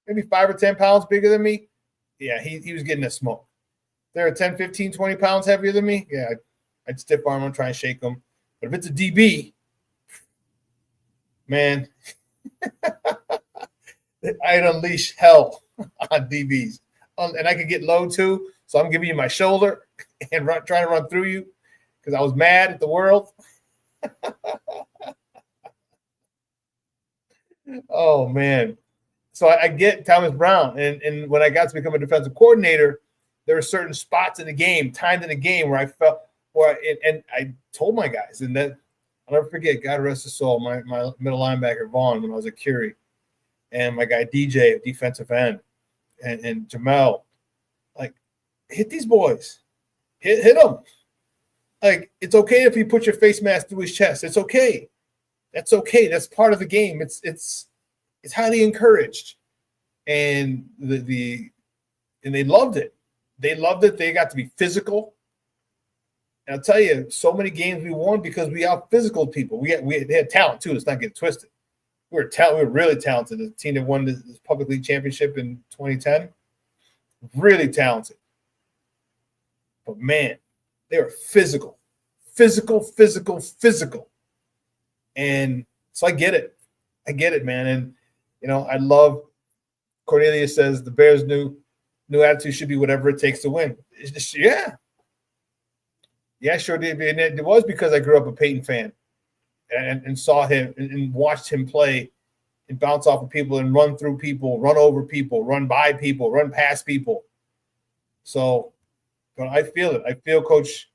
maybe 5 or 10 pounds bigger than me, yeah, he was getting a smoke. They're 10, 15, 20 pounds heavier than me, yeah, I'd stiff arm him, try and shake them. But if it's a DB, man, I'd unleash hell on DBs. And I could get low too, so I'm giving you my shoulder and trying to run through you because I was mad at the world. Oh, man. So I get Thomas Brown. And when I got to become a defensive coordinator, there were certain spots in the game, times in the game where I felt and I told my guys, and that I'll never forget, God rest his soul, my middle linebacker, Vaughn, when I was at Curie, and my guy DJ, defensive end, and Jamel, like, hit these boys. Hit them. Like, it's okay if you put your face mask through his chest. It's okay. That's okay. That's part of the game. It's highly encouraged. And and they loved it. They loved it. They got to be physical. And I'll tell you, so many games we won because we out physical people. They had talent too. Let's not get twisted. We were really talented. The team that won this public league championship in 2010, really talented. But man, they were physical. And so I get it, man. And I love Cornelia says the Bears' new attitude should be whatever it takes to win. It's just, yeah, sure did. And it was because I grew up a Peyton fan and saw him and watched him play and bounce off of people and run through people, run over people, run by people, run past people. So, but I feel it. I feel Coach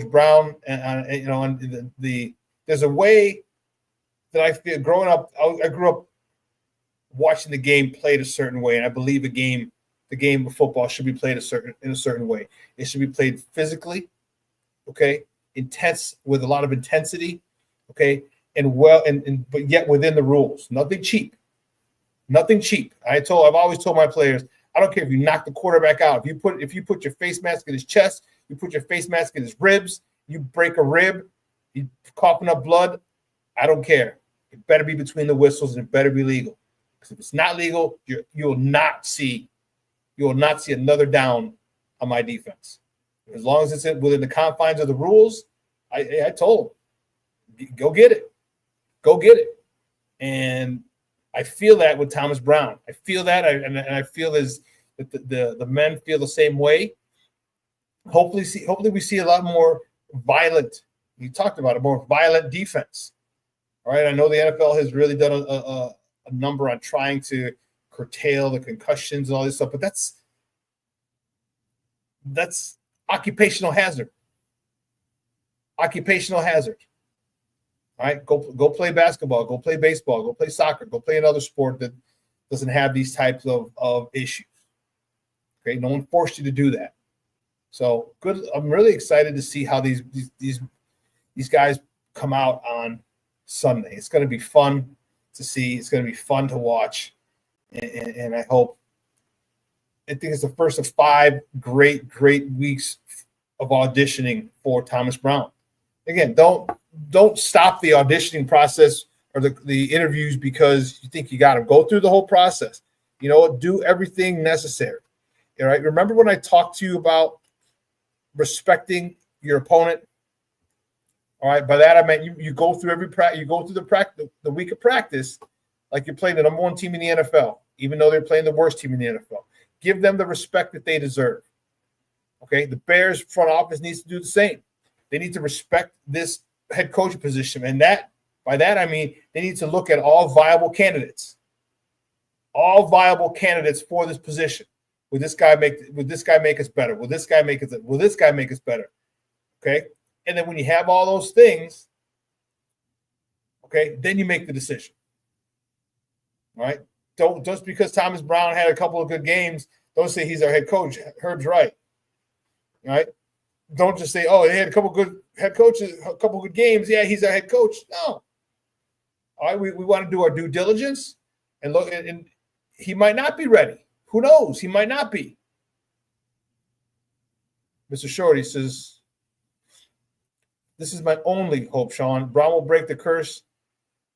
Brown, and there's a way that I feel growing up. I grew up watching the game played a certain way, and I believe the game of football should be played in a certain way. It should be played physically, okay, intense with a lot of intensity, okay, but yet within the rules. Nothing cheap. I've always told my players, I don't care if you knock the quarterback out. If you put your face mask in his chest, you put your face mask in his ribs, you break a rib, you coughing up blood, I don't care. It better be between the whistles and it better be legal. Because if it's not legal, you will not see another down on my defense. As long as it's within the confines of the rules, I told him, go get it. And I feel that with Thomas Brown. I feel that, and I feel that the men feel the same way. Hopefully we see a lot more violent. You talked about it, more violent defense. All right, I know the NFL has really done a number on trying to curtail the concussions and all this stuff, but that's That's occupational hazard. Occupational hazard. All right, go play basketball, go play baseball, go play soccer, go play another sport that doesn't have these types of issues. Okay, no one forced you to do that. So good. I'm really excited to see how these guys come out on Sunday. It's going to be fun to see. It's going to be fun to watch, and I think it's the first of 5 great weeks of auditioning for Thomas Brown. Again, don't stop the auditioning process or the interviews because you think you got him. Go through the whole process. You know what? Do everything necessary. All right. Remember when I talked to you about respecting your opponent? All right. By that I meant you go through the week of practice like you're playing the number 1 team in the NFL, even though they're playing the worst team in the NFL. Give them the respect that they deserve. Okay. The Bears front office needs to do the same. They need to respect this head coach position. And by that I mean they need to look at all viable candidates. All viable candidates for this position. Would this guy make us better? Will this guy make us better? Okay. And then when you have all those things, okay, then you make the decision. All right. Don't just because Thomas Brown had a couple of good games, don't say he's our head coach. Herb's right. All right. Don't just say, oh, they had a couple good head coaches, a couple good games. Yeah, he's our head coach. No. All right, we want to do our due diligence and look. And he might not be ready. Who knows? He might not be. Mr. Shorty says, this is my only hope, Shawn. Brown will break the curse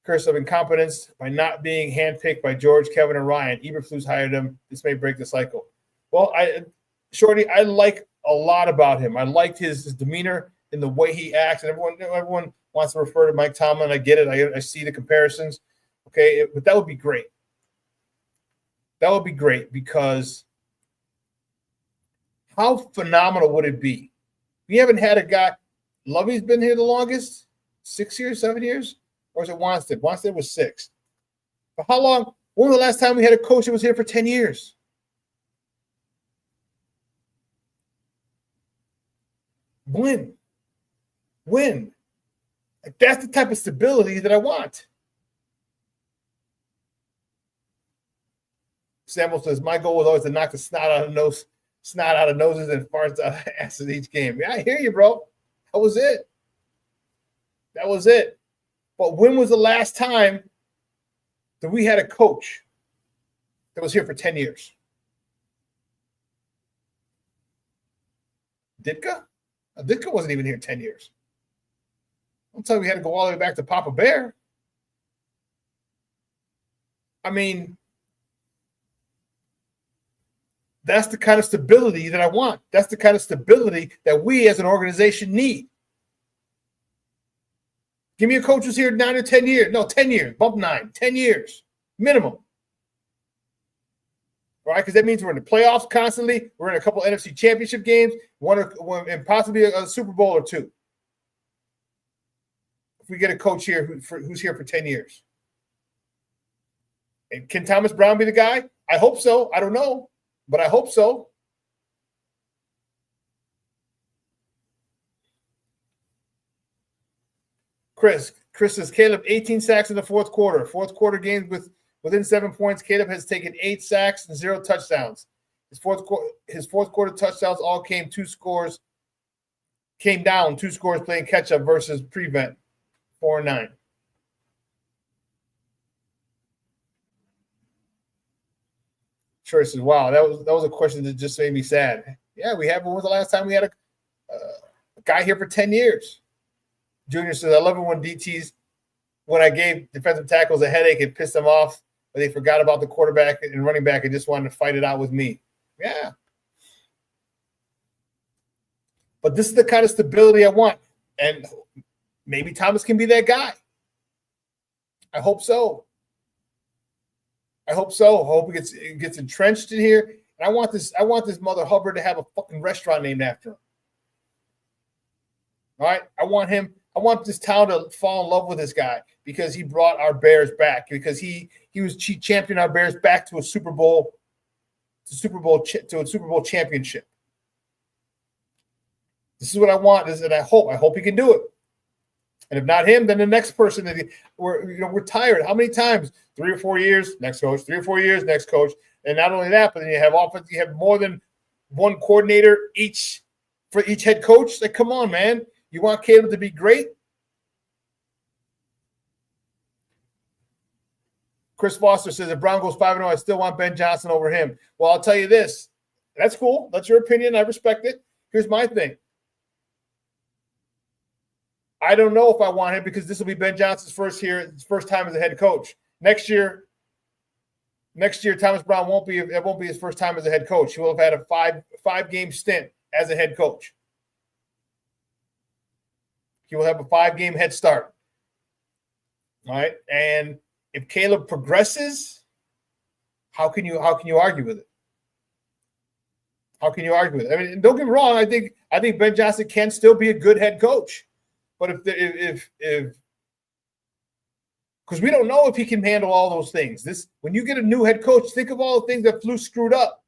of incompetence by not being handpicked by George, Kevin, and Ryan. Eberflus hired him. This may break the cycle. Well, Shorty, I like a lot about him. I liked his demeanor and the way he acts. And everyone wants to refer to Mike Tomlin. I get it. I see the comparisons. Okay, but that would be great. That would be great because how phenomenal would it be? We haven't had a guy. Lovey's been here the longest, 6 years, 7 years, or is it Wanstead? Wanstead was 6. But how long? When was the last time we had a coach that was here for 10 years? When? Like, that's the type of stability that I want. Samuel says, my goal was always to knock the snot out of noses and farts out of asses each game. Yeah, I hear you, bro. That was it. But when was the last time that we had a coach that was here for 10 years? Ditka? Ditka wasn't even here 10 years. I'll tell you, we had to go all the way back to Papa Bear. I mean, that's the kind of stability that I want. That's the kind of stability that we as an organization need. Give me a coach who's here 9 or 10 years. No, 10 years. Bump 9. 10 years. Minimum. Right? Because that means we're in the playoffs constantly. We're in a couple NFC championship games, one and possibly a Super Bowl or 2. If we get a coach here who's here for 10 years. And can Thomas Brown be the guy? I hope so. I don't know, but I hope so. Chris says, Caleb, 18 sacks in the fourth quarter. Fourth quarter games within 7 points. Caleb has taken 8 sacks and 0 touchdowns. His fourth quarter touchdowns all came down 2 scores playing catch up versus prevent 4-9. Troy says, wow, that was a question that just made me sad. Yeah, we have. When was the last time we had a guy here for 10 years? Junior says, I love it when I gave defensive tackles a headache and pissed them off, but they forgot about the quarterback and running back and just wanted to fight it out with me. Yeah. But this is the kind of stability I want. And maybe Thomas can be that guy. I hope so. I hope it gets entrenched in here. And I want this Mother Hubbard to have a fucking restaurant named after him. All right. I want this town to fall in love with this guy because he brought our Bears back, because he championed our Bears back to a Super Bowl championship. This is what I want. And I hope he can do it. And if not him, then the next person. We're tired. How many times? 3 or 4 years, next coach. 3 or 4 years, next coach. And not only that, but then you have offense. You have more than one coordinator for each head coach. Like, come on, man. You want Caleb to be great? Chris Foster says if Brown goes 5-0, I still want Ben Johnson over him. Well, I'll tell you this. That's cool. That's your opinion. I respect it. Here's my thing. I don't know if I want him because this will be Ben Johnson's first time as a head coach. Next year, Thomas Brown won't be his first time as a head coach. He will have had a five-game stint as a head coach. He will have a 5-game head start. All right. And if Caleb progresses, how can you argue with it? How can you argue with it? I mean, don't get me wrong. I think Ben Johnson can still be a good head coach, but if because we don't know if he can handle all those things. When you get a new head coach, think of all the things that Flus screwed up.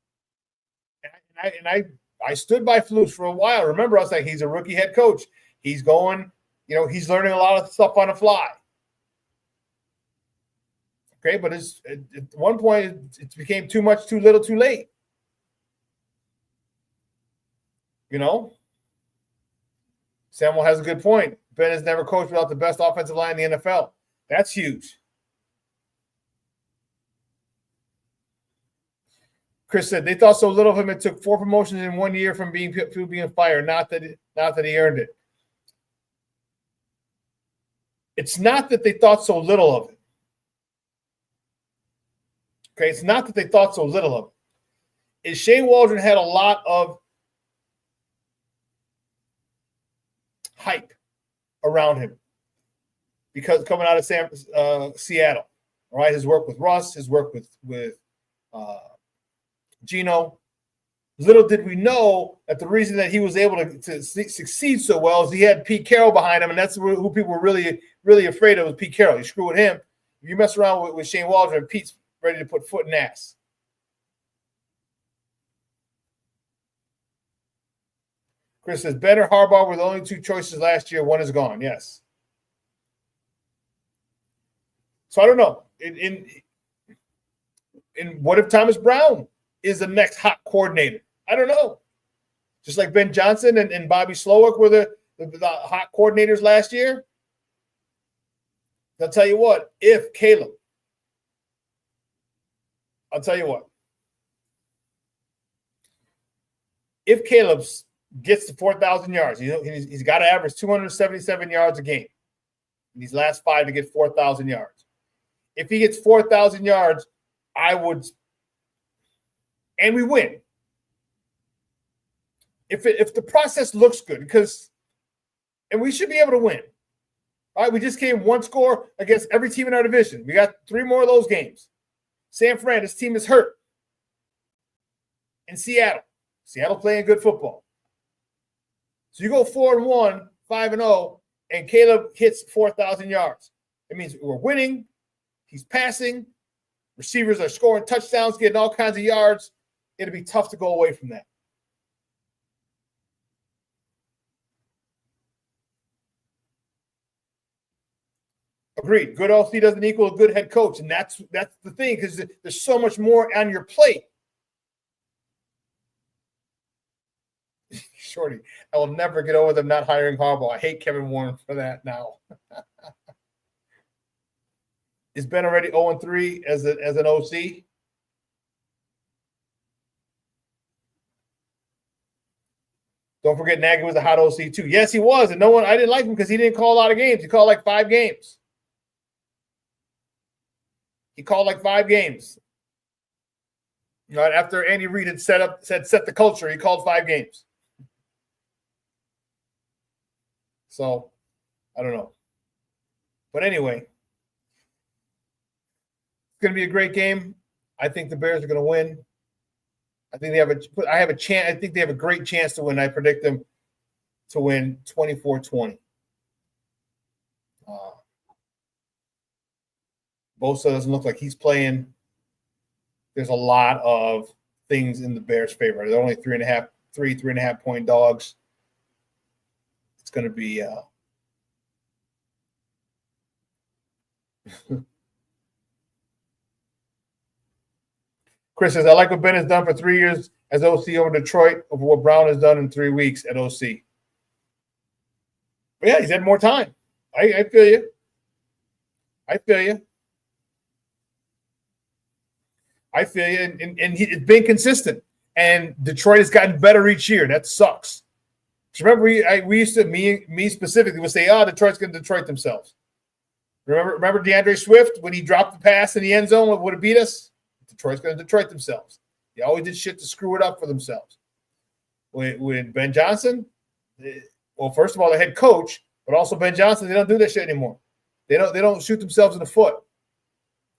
And I stood by Flus for a while. Remember, I was like, he's a rookie head coach. He's going, he's learning a lot of stuff on the fly. Okay, but at one point it became too much, too little, too late. Samuel has a good point. Ben has never coached without the best offensive line in the NFL. That's huge. Chris said they thought so little of him. It took 4 promotions in 1 year from being fired. Not that he earned it. It's not that they thought so little of it. Okay, it's not that they thought so little of it. Shane Waldron had a lot of hype around him because coming out of Seattle, all right, his work with Russ, his work with Gino. Little did we know that the reason that he was able to succeed so well is he had Pete Carroll behind him, and that's who people were really, really afraid of was Pete Carroll. You screw with him, if you mess around with Shane Waldron, Pete's ready to put foot in ass. Chris says, Ben or Harbaugh were the only 2 choices last year. One is gone. Yes. So I don't know. In what if Thomas Brown is the next hot coordinator? I don't know. Just like Ben Johnson and Bobby Slowick were the hot coordinators last year. I'll tell you what, if Caleb gets to 4,000 yards, he's got to average 277 yards a game in these last 5 to get 4,000 yards. If he gets 4,000 yards, and we win. If the process looks good, and we should be able to win. All right, we just came 1 score against every team in our division. We got 3 more of those games. San Fran, this team is hurt. In Seattle playing good football. So you go 4-1, 5-0, and Caleb hits 4,000 yards. It means we're winning. He's passing. Receivers are scoring touchdowns, getting all kinds of yards. It'll be tough to go away from that. Agreed. Good OC doesn't equal a good head coach, and that's the thing because there's so much more on your plate. Shorty, I will never get over them not hiring Harbaugh. I hate Kevin Warren for that now. Is Ben already 0-3 as an OC? Don't forget Nagy was a hot OC too. Yes, he was, and I didn't like him because he didn't call a lot of games. He called like 5 games. Right after Andy Reid had set the culture, he called 5 games. So, I don't know. But anyway, it's going to be a great game. I think the Bears are going to win. I think they have a chance. I think they have a great chance to win. I predict them to win 24-20. Bosa doesn't look like he's playing. There's a lot of things in the Bears' favor. They're only 3.5 point dogs. It's going to be Chris says, I like what Ben has done for 3 years as OC over Detroit over what Brown has done in 3 weeks at OC. But yeah, he's had more time. I feel you. I feel you. I feel you. And it's been consistent. And Detroit has gotten better each year. That sucks. Remember, we used to, me specifically, would say, Detroit's going to Detroit themselves. Remember DeAndre Swift when he dropped the pass in the end zone, would have beat us? Detroit's going to Detroit themselves. They always did shit to screw it up for themselves. With Ben Johnson, well, first of all, the head coach, but also Ben Johnson, they don't do that shit anymore. They don't shoot themselves in the foot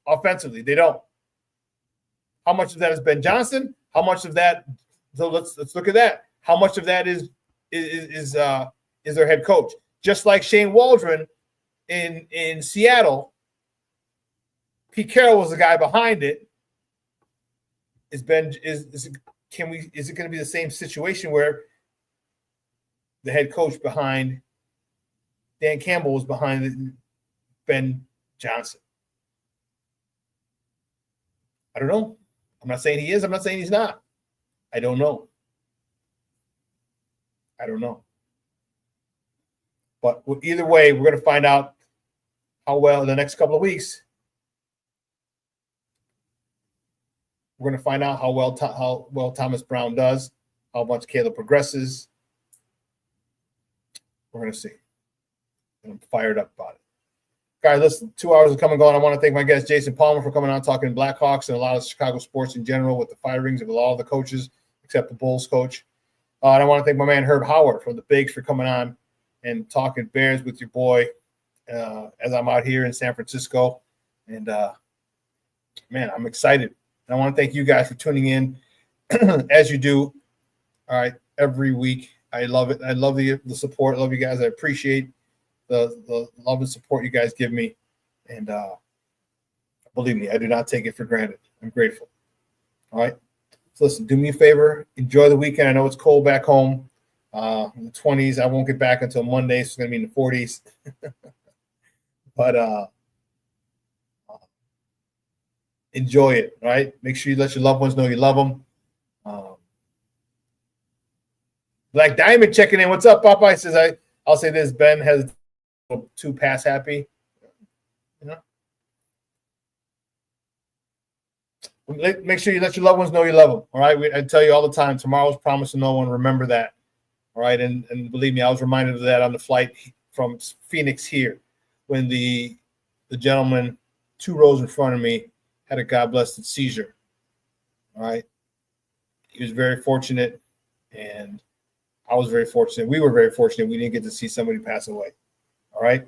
offensively. They don't. How much of that is Ben Johnson? How much of that? So let's look at that. How much of that is their head coach? Just like Shane Waldron in Seattle, Pete Carroll was the guy behind it. Is it going to be the same situation where the head coach behind Dan Campbell was behind Ben Johnson? I don't know. I'm not saying he is. I'm not saying he's not. I don't know. But either way, we're going to find out how well in the next couple of weeks. We're going to find out how well Thomas Brown does, how much Caleb progresses. We're going to see. And I'm fired up about it. Guys, listen, 2 hours have come and gone. I want to thank my guest, Jason Palmer, for coming on talking Blackhawks and a lot of Chicago sports in general with the firings of a lot of the coaches, except the Bulls coach. And I want to thank my man, Herb Howard, from the Bigs for coming on and talking Bears with your boy as I'm out here in San Francisco. And, man, I'm excited. And I want to thank you guys for tuning in as you do, all right, every week. I love it. I love the support. I love you guys. I appreciate the love and support you guys give me. And believe me, I do not take it for granted. I'm grateful. All right. So listen, do me a favor. Enjoy the weekend. I know it's cold back home. In the 20s. I won't get back until Monday, so it's going to be in the 40s. But enjoy it, right? Make sure you let your loved ones know you love them. Black Diamond checking in. What's up, Popeye? Says I'll say this. Ben has 2 pass happy. You know? Make sure you let your loved ones know you love them. All right. I tell you all the time, tomorrow's promise to no one. Remember that. All right. And believe me, I was reminded of that on the flight from Phoenix here when the gentleman 2 rows in front of me had a God blessed seizure. All right. He was very fortunate, and I was very fortunate. We were very fortunate. We didn't get to see somebody pass away. All right.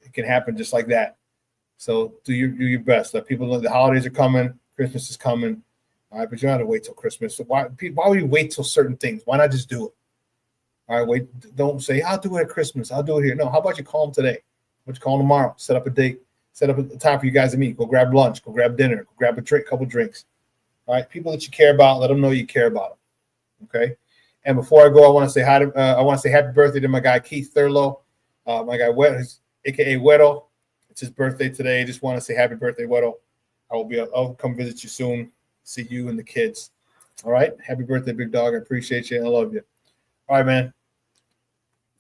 It can happen just like that. So do your best. Let people know the holidays are coming. Christmas is coming. All right. But you don't have to wait till Christmas. So why would you wait till certain things? Why not just do it? All right. Wait. Don't say, I'll do it at Christmas. I'll do it here. No. How about you call them today? Why don't you call them tomorrow? Set up a date. Set up a time for you guys to meet. Go grab lunch. Go grab dinner. Go grab a couple drinks. All right. People that you care about, let them know you care about them. Okay. And before I go, I want to say hi to, I want to say happy birthday to my guy Keith Thurlow, my guy aka Weddle. It's his birthday today. Just want to say happy birthday, Weddle. I'll come visit you soon. See you and the kids. All right. Happy birthday, big dog. I appreciate you and I love you. All right, man.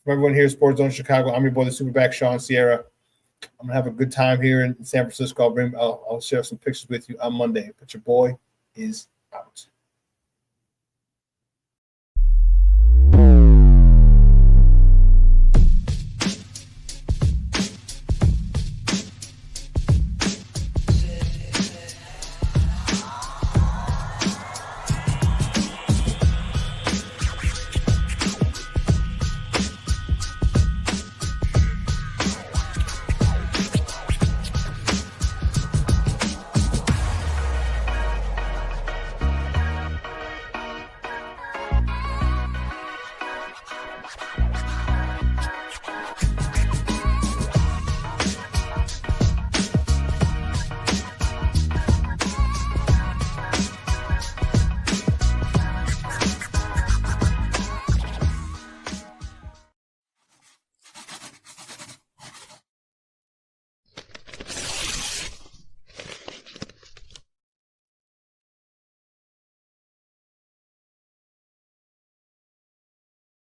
From everyone here at Sports Zone Chicago, I'm your boy, the SuperBack, Shawn Sierra. I'm gonna have a good time here in San Francisco. I'll share some pictures with you on Monday. But your boy is out.